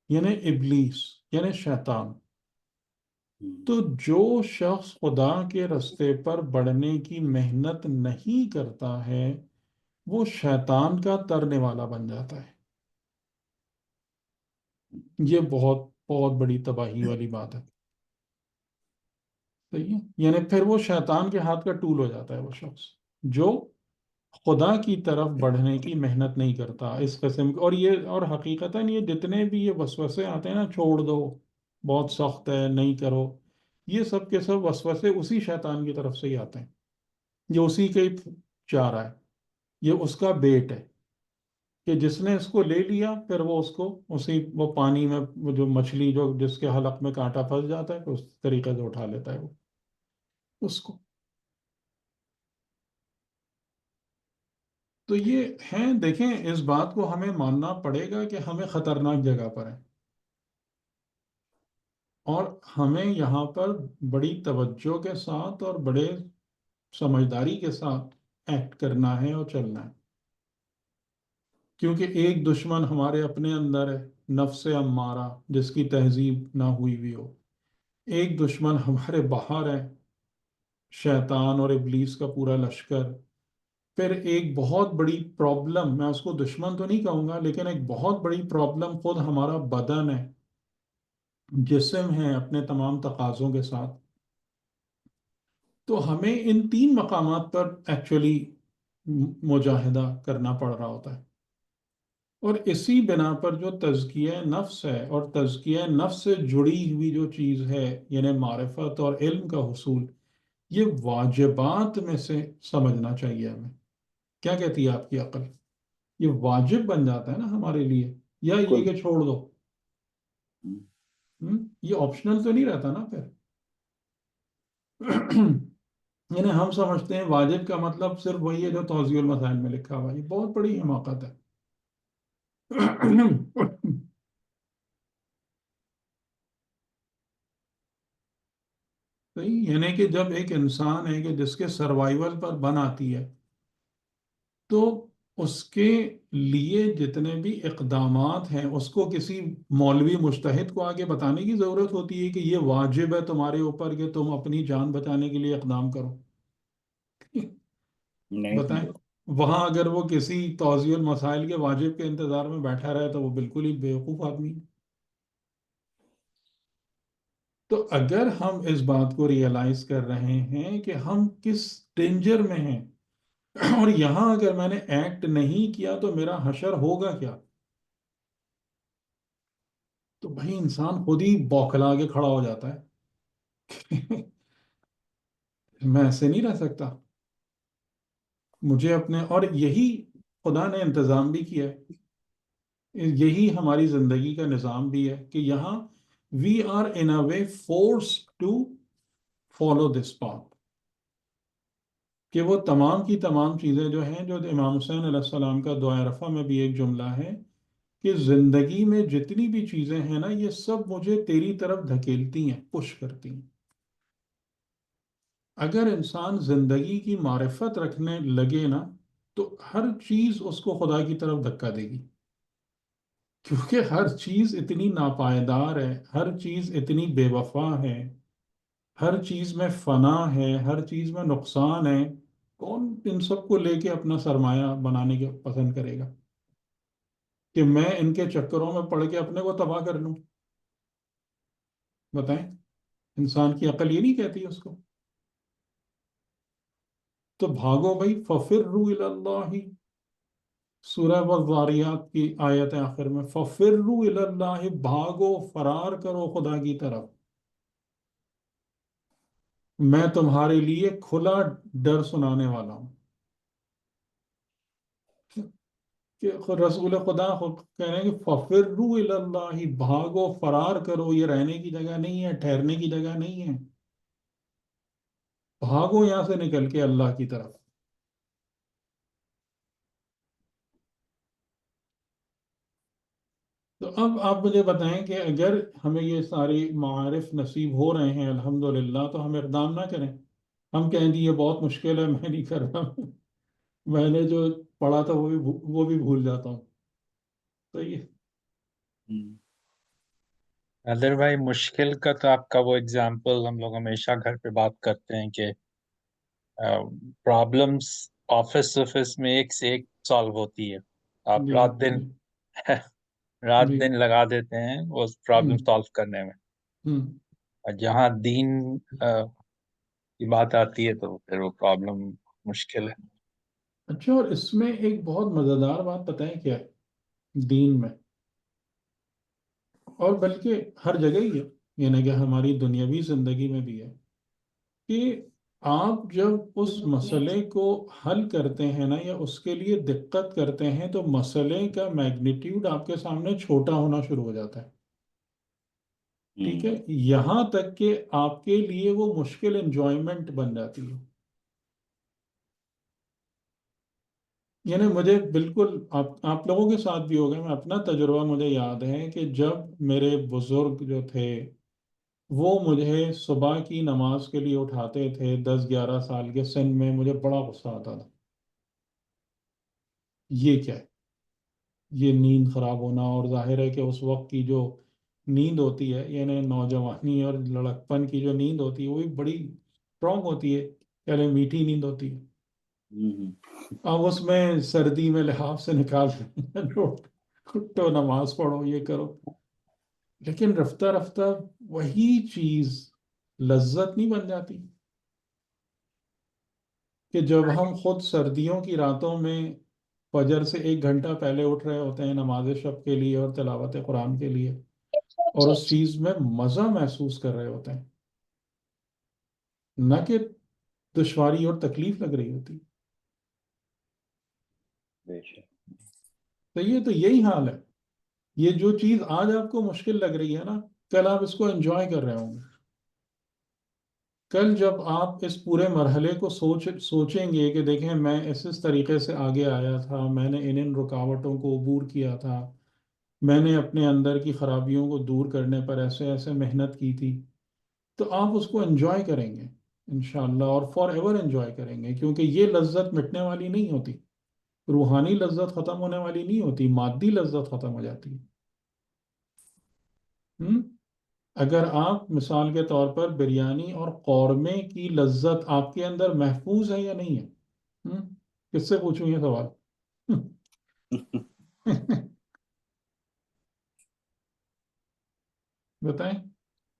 یعنی ابلیس، یعنی شیطان. ہم، تو جو شخص خدا کے رستے پر بڑھنے کی محنت نہیں کرتا ہے وہ شیطان کا ترنے والا بن جاتا ہے. یہ بہت بہت بڑی تباہی والی بات ہے. صحیح ہے، یعنی پھر وہ شیطان کے ہاتھ کا ٹول ہو جاتا ہے وہ شخص جو خدا کی طرف بڑھنے کی محنت نہیں کرتا اس قسم کی. اور حقیقتاً یہ جتنے بھی یہ وسوسے آتے ہیں نا، چھوڑ دو، بہت سخت ہے، نہیں کرو، یہ سب کے سب وسوسے اسی شیطان کی طرف سے ہی آتے ہیں. یہ اسی کا ہی چارہ ہے، یہ اس کا بیٹ ہے کہ جس نے اس کو لے لیا پھر وہ اس کو وہ پانی میں، وہ جو مچھلی جو جس کے حلق میں کانٹا پھنس جاتا ہے تو اس طریقے سے اٹھا لیتا ہے وہ اس کو. تو یہ ہیں، دیکھیں اس بات کو ہمیں ماننا پڑے گا کہ ہمیں خطرناک جگہ پر ہیں، اور ہمیں یہاں پر بڑی توجہ کے ساتھ اور بڑے سمجھداری کے ساتھ ایکٹ کرنا ہے اور چلنا ہے. کیونکہ ایک دشمن ہمارے اپنے اندر ہے، نفس امارہ جس کی تہذیب نہ ہوئی ہوئی ہو. ایک دشمن ہمارے باہر ہے، شیطان اور ابلیس کا پورا لشکر. پھر ایک بہت بڑی پرابلم، میں اس کو دشمن تو نہیں کہوں گا لیکن ایک بہت بڑی پرابلم خود ہمارا بدن ہے، جسم ہے اپنے تمام تقاضوں کے ساتھ. تو ہمیں ان تین مقامات پر ایکچولی مجاہدہ کرنا پڑ رہا ہوتا ہے. اور اسی بنا پر جو تزکیہ نفس ہے اور تزکیہ نفس سے جڑی ہوئی جو چیز ہے، یعنی معرفت اور علم کا حصول، یہ واجبات میں سے سمجھنا چاہیے ہمیں. کیا کہتی ہے آپ کی عقل؟ یہ واجب بن جاتا ہے نا ہمارے لیے، یا یہ بالکل. کہ چھوڑ دو؟ ہم، یہ آپشنل تو نہیں رہتا نا پھر. یعنی ہم سمجھتے ہیں واجب کا مطلب صرف وہی ہے جو توضیع المسائل میں لکھا ہوا ہے. یہ بہت بڑی حماقت ہے. صحیح، یعنی کہ جب ایک انسان ہے کہ جس کے سروائیول پر بن آتی ہے تو اس کے لیے جتنے بھی اقدامات ہیں اس کو کسی مولوی مجتہد کو آگے بتانے کی ضرورت ہوتی ہے کہ یہ واجب ہے تمہارے اوپر کہ تم اپنی جان بچانے کے لیے اقدام کرو. نہیں بتائیں، وہاں اگر وہ کسی توضیع المسائل کے واجب کے انتظار میں بیٹھا رہے تو وہ بالکل ہی بیوقوف آدمی ہے. تو اگر ہم اس بات کو ریئلائز کر رہے ہیں کہ ہم کس ڈینجر میں ہیں، اور یہاں اگر میں نے ایکٹ نہیں کیا تو میرا حشر ہوگا کیا، تو بھائی انسان خود ہی بوکھلا کے کھڑا ہو جاتا ہے. میں ایسے نہیں رہ سکتا. مجھے اپنے، اور یہی خدا نے انتظام بھی کیا ہے، یہی ہماری زندگی کا نظام بھی ہے کہ یہاں we are in a way force to follow this path. کہ وہ تمام کی تمام چیزیں جو ہیں، جو امام حسین علیہ السلام کا دعائے رفع میں بھی ایک جملہ ہے کہ زندگی میں جتنی بھی چیزیں ہیں نا یہ سب مجھے تیری طرف دھکیلتی ہیں، پش کرتی ہیں. اگر انسان زندگی کی معرفت رکھنے لگے نا تو ہر چیز اس کو خدا کی طرف دھکا دے گی. کیونکہ ہر چیز اتنی ناپائیدار ہے، ہر چیز اتنی بے وفا ہے، ہر چیز میں فنا ہے، ہر چیز میں نقصان ہے. کون ان سب کو لے کے اپنا سرمایہ بنانے کے پسند کرے گا کہ میں ان کے چکروں میں پڑھ کے اپنے کو تباہ کر لوں؟ بتائیں، انسان کی عقل یہ نہیں کہتی اس کو. تو بھاگو بھائی، ففروا الی اللہ. سورہ والذاریات کی آیت آخر میں ففروا الی اللہ، بھاگو، فرار کرو خدا کی طرف. میں تمہارے لیے کھلا ڈر سنانے والا ہوں. کہ رسول خدا خود کہہ رہے ہیں کہ ففروا الی اللہ، بھاگو، فرار کرو. یہ رہنے کی جگہ نہیں ہے، ٹھہرنے کی جگہ نہیں ہے. بھاگو یہاں سے نکل کے اللہ کی طرف. تو اب آپ مجھے بتائیں کہ اگر ہمیں یہ ساری معارف نصیب ہو رہے ہیں الحمدللہ تو ہم اقدام نہ کریں. ہم کہیں جی یہ بہت مشکل ہے، میں نہیں کر رہا. میں نے جو پڑھا تھا وہ بھی بھول جاتا ہوں. تو یہ ہم، نادر بھائی مشکل کا تو آپ کا وہ اگزامپل ہم لوگ ہمیشہ گھر پہ بات کرتے ہیں کہ پرابلمس آفس میں ایک سے ایک سالو ہوتی ہے. آپ جی رات دن جی رات جی دن لگا دیتے ہیں وہ پرابلم ہوں سالو کرنے میں، ہوں اور جہاں دین کی بات آتی ہے تو پھر وہ پرابلم مشکل ہے. اچھا، اور اس میں ایک بہت مزیدار بات بتائیں کیا ہے دین میں، اور بلکہ ہر جگہ ہی ہے، یعنی کہ ہماری دنیاوی زندگی میں بھی ہے، کہ آپ جب اس مسئلے کو حل کرتے ہیں نا، یا اس کے لیے دقت کرتے ہیں، تو مسئلے کا میگنیٹیوڈ آپ کے سامنے چھوٹا ہونا شروع ہو جاتا ہے. ٹھیک ہے، یہاں تک کہ آپ کے لیے وہ مشکل انجوائمنٹ بن جاتی ہے. یعنی مجھے بالکل آپ لوگوں کے ساتھ بھی ہوگا، میں اپنا تجربہ مجھے یاد ہے کہ جب میرے بزرگ جو تھے وہ مجھے صبح کی نماز کے لیے اٹھاتے تھے 10-11 سال کے سن میں، مجھے بڑا غصہ آتا تھا. یہ کیا ہے؟ یہ نیند خراب ہونا، اور ظاہر ہے کہ اس وقت کی جو نیند ہوتی ہے، یعنی نوجوانی اور لڑکپن کی جو نیند ہوتی ہے، وہ بھی بڑی اسٹرانگ ہوتی ہے، یعنی میٹھی نیند ہوتی ہے. اب اس میں سردی میں لحاف سے نکال اٹھو، نماز پڑھو، یہ کرو. لیکن رفتہ رفتہ وہی چیز لذت نہیں بن جاتی کہ جب ہم خود سردیوں کی راتوں میں فجر سے 1 گھنٹہ پہلے اٹھ رہے ہوتے ہیں نماز شب کے لیے اور تلاوت قرآن کے لیے، اور اس چیز میں مزہ محسوس کر رہے ہوتے ہیں، نہ کہ دشواری اور تکلیف لگ رہی ہوتی. تو یہ تو یہی حال ہے. یہ جو چیز آج آپ کو مشکل لگ رہی ہے نا، کل آپ اس کو انجوائے کر رہے ہوں گے. کل جب آپ اس پورے مرحلے کو سوچیں گے کہ دیکھیں میں اس طریقے سے آگے آیا تھا، میں نے ان رکاوٹوں کو عبور کیا تھا، میں نے اپنے اندر کی خرابیوں کو دور کرنے پر ایسے ایسے محنت کی تھی، تو آپ اس کو انجوائے کریں گے انشاءاللہ، اور فار ایور انجوائے کریں گے. کیونکہ یہ لذت مٹنے والی نہیں ہوتی، روحانی لذت ختم ہونے والی نہیں ہوتی، مادی لذت ختم ہو جاتی ہے. ہم؟ اگر آپ مثال کے طور پر بریانی اور قورمے کی لذت آپ کے اندر محفوظ ہے یا نہیں ہے؟ ہم؟ کس سے پوچھوں یہ سوال؟ بتائیں،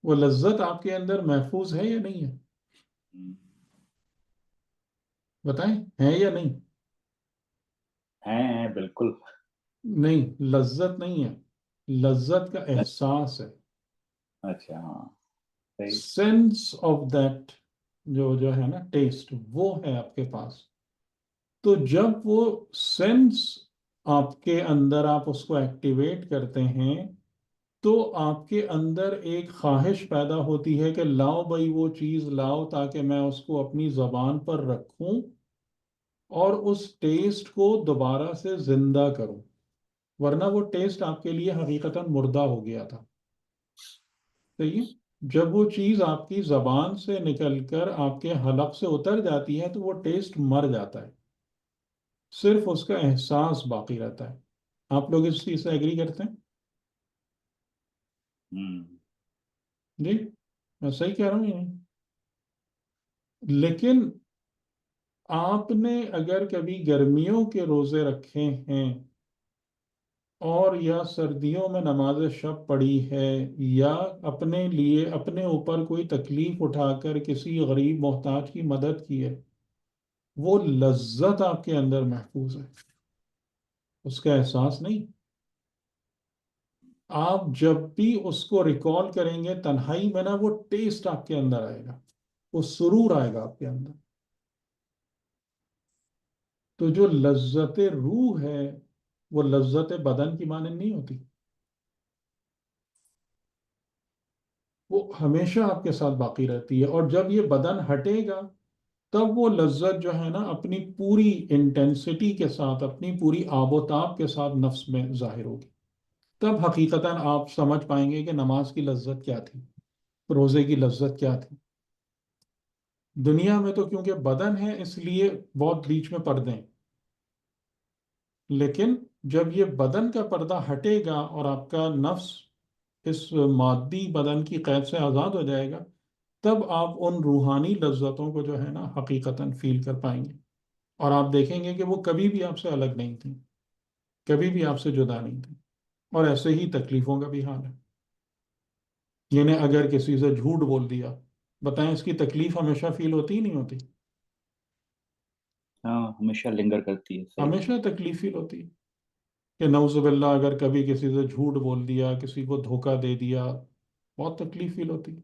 وہ لذت آپ کے اندر محفوظ ہے یا نہیں ہے؟ بتائیں، ہے یا نہیں؟ ہیں بالکل. نہیں، لذت نہیں ہے، لذت کا احساس ہے. اچھا، ہاں صحیح. سینس آف دیٹ جو ہے نا ٹیسٹ، وہ ہے آپ کے پاس. تو جب وہ سینس آپ کے اندر آپ اس کو ایکٹیویٹ کرتے ہیں، تو آپ کے اندر ایک خواہش پیدا ہوتی ہے کہ لاؤ بھائی وہ چیز لاؤ تاکہ میں اس کو اپنی زبان پر رکھوں اور اس ٹیسٹ کو دوبارہ سے زندہ کروں، ورنہ وہ ٹیسٹ آپ کے لیے حقیقتاً مردہ ہو گیا تھا. صحیح ہے؟ جب وہ چیز آپ کی زبان سے نکل کر آپ کے حلق سے اتر جاتی ہے تو وہ ٹیسٹ مر جاتا ہے، صرف اس کا احساس باقی رہتا ہے. آپ لوگ اس چیز سے ایگری کرتے ہیں؟ جی، میں صحیح کہہ رہا ہوں یا نہیں؟ لیکن آپ نے اگر کبھی گرمیوں کے روزے رکھے ہیں اور یا سردیوں میں نماز شب پڑھی ہے، یا اپنے لیے اپنے اوپر کوئی تکلیف اٹھا کر کسی غریب محتاج کی مدد کی ہے، وہ لذت آپ کے اندر محفوظ ہے، اس کا احساس نہیں. آپ جب بھی اس کو ریکال کریں گے تنہائی میں نا، وہ ٹیسٹ آپ کے اندر آئے گا، وہ سرور آئے گا آپ کے اندر. تو جو لذت روح ہے وہ لذت بدن کی مانند نہیں ہوتی، وہ ہمیشہ آپ کے ساتھ باقی رہتی ہے. اور جب یہ بدن ہٹے گا تب وہ لذت جو ہے نا اپنی پوری انٹینسٹی کے ساتھ، اپنی پوری آب و تاب کے ساتھ نفس میں ظاہر ہوگی. تب حقیقتاً آپ سمجھ پائیں گے کہ نماز کی لذت کیا تھی، روزے کی لذت کیا تھی. دنیا میں تو کیونکہ بدن ہے اس لیے بہت بیچ میں پردے ہیں، لیکن جب یہ بدن کا پردہ ہٹے گا اور آپ کا نفس اس مادی بدن کی قید سے آزاد ہو جائے گا، تب آپ ان روحانی لذتوں کو جو ہے نا حقیقتاً فیل کر پائیں گے، اور آپ دیکھیں گے کہ وہ کبھی بھی آپ سے الگ نہیں تھیں، کبھی بھی آپ سے جدا نہیں تھیں۔ اور ایسے ہی تکلیفوں کا بھی حال ہے، یعنی اگر کسی سے جھوٹ بول دیا، بتائیں اس کی تکلیف ہمیشہ فیل ہوتی ہی نہیں ہوتی؟ ہاں، ہمیشہ لنگر کرتی ہے، صحیح۔ ہمیشہ تکلیف فیل ہوتی ہے کہ نعوذ باللہ اگر کبھی کسی سے جھوٹ بول دیا، کسی کو دھوکہ دے دیا، بہت تکلیف فیل ہوتی ہے۔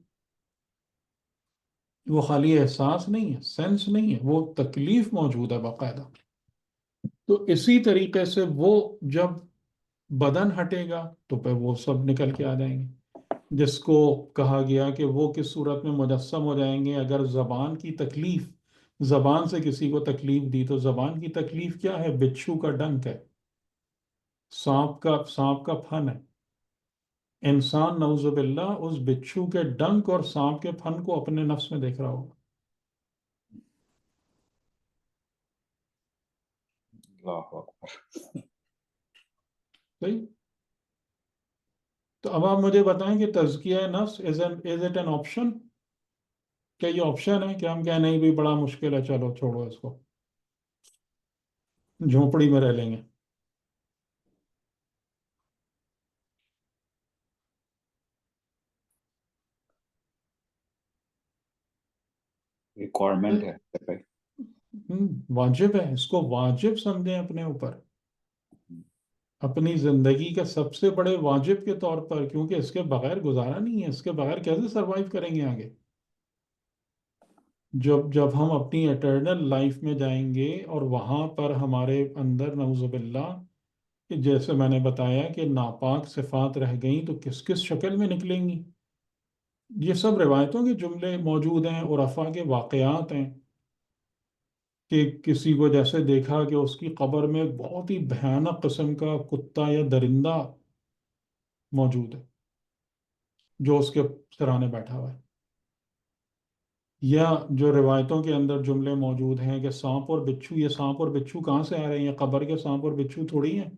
وہ خالی احساس نہیں ہے، سینس نہیں ہے، وہ تکلیف موجود ہے باقاعدہ۔ تو اسی طریقے سے وہ جب بدن ہٹے گا تو پھر وہ سب نکل کے آ جائیں گے، جس کو کہا گیا کہ وہ کس صورت میں مجسم ہو جائیں گے۔ اگر زبان کی تکلیف، زبان سے کسی کو تکلیف دی، تو زبان کی تکلیف کیا ہے؟ بچھو کا ڈنک ہے، سانپ کا پھن ہے۔ انسان نعوذ باللہ اس بچھو کے ڈنک اور سانپ کے پھن کو اپنے نفس میں دیکھ رہا ہوگا۔ اللہ اکبر۔ صحیح؟ تو اب آپ مجھے بتائیں کہ تزکیہ نفس از اٹ این آپشن؟ کیا یہ آپشن ہے کہ ہم کہیں نہیں بھی بڑا مشکل ہے، چلو چھوڑو اس کو، جھونپڑی میں رہ لیں گے؟ ریکوائرمنٹ ہے بھائی۔ واجب ہے، اس کو واجب سمجھیں اپنے اوپر، اپنی زندگی کے سب سے بڑے واجب کے طور پر، کیونکہ اس کے بغیر گزارا نہیں ہے، اس کے بغیر کیسے سروائیو کریں گے آگے؟ جب ہم اپنی اٹرنل لائف میں جائیں گے اور وہاں پر ہمارے اندر نعوذ باللہ، کہ جیسے میں نے بتایا کہ ناپاک صفات رہ گئیں تو کس کس شکل میں نکلیں گی، یہ سب روایتوں کے جملے موجود ہیں، عرفاء کے واقعات ہیں، کہ کسی کو جیسے دیکھا کہ اس کی قبر میں بہت ہی بھیانک قسم کا کتا یا درندہ موجود ہے جو اس کے سرانے بیٹھا ہوا ہے، یا جو روایتوں کے اندر جملے موجود ہیں کہ سانپ اور بچھو، یہ سانپ اور بچھو کہاں سے آ رہے ہیں؟ یہ قبر کے سانپ اور بچھو تھوڑی ہیں،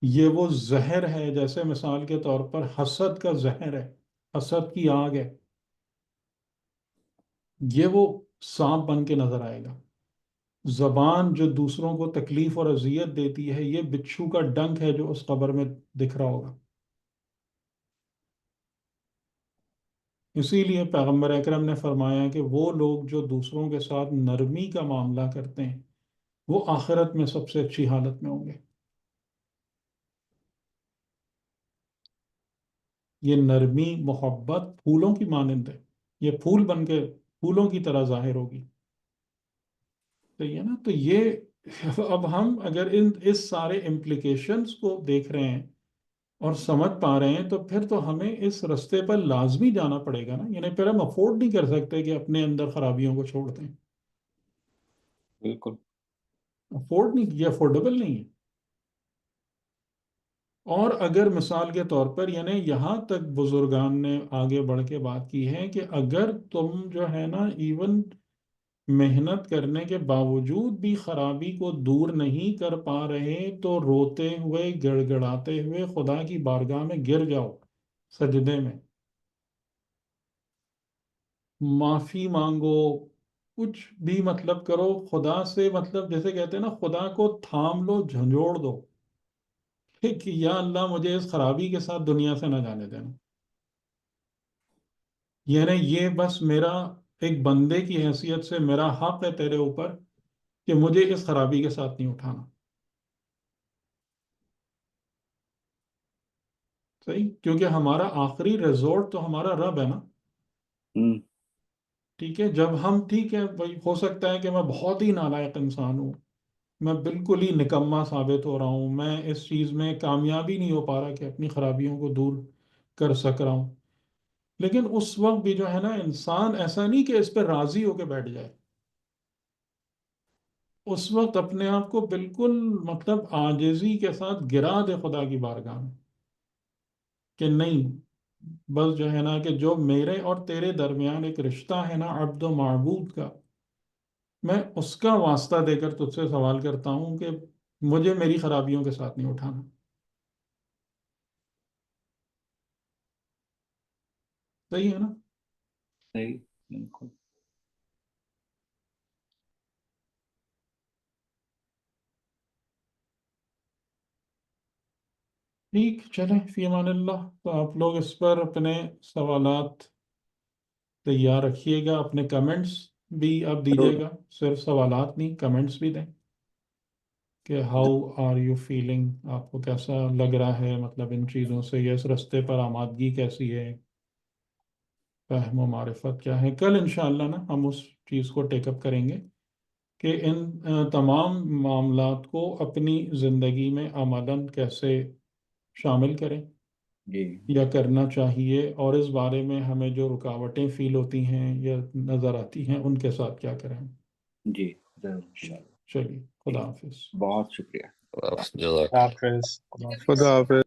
یہ وہ زہر ہے، جیسے مثال کے طور پر حسد کا زہر ہے، حسد کی آگ ہے، یہ وہ سانپ بن کے نظر آئے گا۔ زبان جو دوسروں کو تکلیف اور اذیت دیتی ہے، یہ بچھو کا ڈنک ہے جو اس قبر میں دکھ رہا ہوگا۔ اسی لیے پیغمبر اکرم نے فرمایا کہ وہ لوگ جو دوسروں کے ساتھ نرمی کا معاملہ کرتے ہیں، وہ آخرت میں سب سے اچھی حالت میں ہوں گے۔ یہ نرمی، محبت پھولوں کی مانند ہے، یہ پھول بن کے پھولوں کی طرح ظاہر ہوگی۔ صحیح ہے نا؟ تو یہ اب ہم اگر اس سارے امپلیکیشنز کو دیکھ رہے ہیں اور سمجھ پا رہے ہیں، تو پھر تو ہمیں اس رستے پر لازمی جانا پڑے گا نا، یعنی پھر ہم افورڈ نہیں کر سکتے کہ اپنے اندر خرابیوں کو چھوڑ دیں، بالکل۔ افورڈ نہیں، یہ افورڈیبل نہیں ہے۔ اور اگر مثال کے طور پر، یعنی یہاں تک بزرگان نے آگے بڑھ کے بات کی ہے کہ اگر تم جو ہے نا ایون محنت کرنے کے باوجود بھی خرابی کو دور نہیں کر پا رہے، تو روتے ہوئے گڑ گڑاتے ہوئے خدا کی بارگاہ میں گر جاؤ سجدے میں، معافی مانگو، کچھ بھی مطلب کرو خدا سے، مطلب جیسے کہتے ہیں نا، خدا کو تھام لو، جھنجھوڑ دو کہ یا اللہ مجھے اس خرابی کے ساتھ دنیا سے نہ جانے دینا، یعنی یہ بس میرا ایک بندے کی حیثیت سے میرا حق ہے تیرے اوپر کہ مجھے اس خرابی کے ساتھ نہیں اٹھانا۔ صحیح؟ کیونکہ ہمارا آخری ریزورٹ تو ہمارا رب ہے نا۔ ہوں۔ ٹھیک ہے، جب ہم، ٹھیک ہے بھائی، ہو سکتا ہے کہ میں بہت ہی نالائق انسان ہوں، میں بالکل ہی نکما ثابت ہو رہا ہوں، میں اس چیز میں کامیابی نہیں ہو پا رہا کہ اپنی خرابیوں کو دور کر سک رہا ہوں، لیکن اس وقت بھی جو ہے نا، انسان ایسا نہیں کہ اس پہ راضی ہو کے بیٹھ جائے، اس وقت اپنے آپ کو بالکل مطلب عاجزی کے ساتھ گرا دے خدا کی بارگاہ میں، کہ نہیں، بس جو ہے نا کہ جو میرے اور تیرے درمیان ایک رشتہ ہے نا عبد و معبود کا، میں اس کا واسطہ دے کر تجھ سے سوال کرتا ہوں کہ مجھے میری خرابیوں کے ساتھ نہیں اٹھانا۔ صحیح ہے نا؟ صحیح، بالکل. ٹھیک، چلیں فی امان اللہ. تو آپ لوگ اس پر اپنے سوالات تیار رکھیے گا، اپنے کمنٹس بھی آپ دیجیے گا، صرف سوالات نہیں، کمنٹس بھی دیں کہ ہاؤ آر یو فیلنگ، آپ کو کیسا لگ رہا ہے مطلب ان چیزوں سے، یا اس رستے پر آمادگی کیسی ہے، فہم و معرفت کیا ہے. کل انشاءاللہ نا ہم اس چیز کو ٹیک اپ کریں گے کہ ان تمام معاملات کو اپنی زندگی میں عملاً کیسے شامل کریں جی یا کرنا چاہیے، اور اس بارے میں ہمیں جو رکاوٹیں فیل ہوتی ہیں یا نظر آتی ہیں ان کے ساتھ کیا کریں. جی ضرور انشاءاللہ. چلیے، خدا حافظ. بہت شکریہ. جزاک حافظ. خدا حافظ.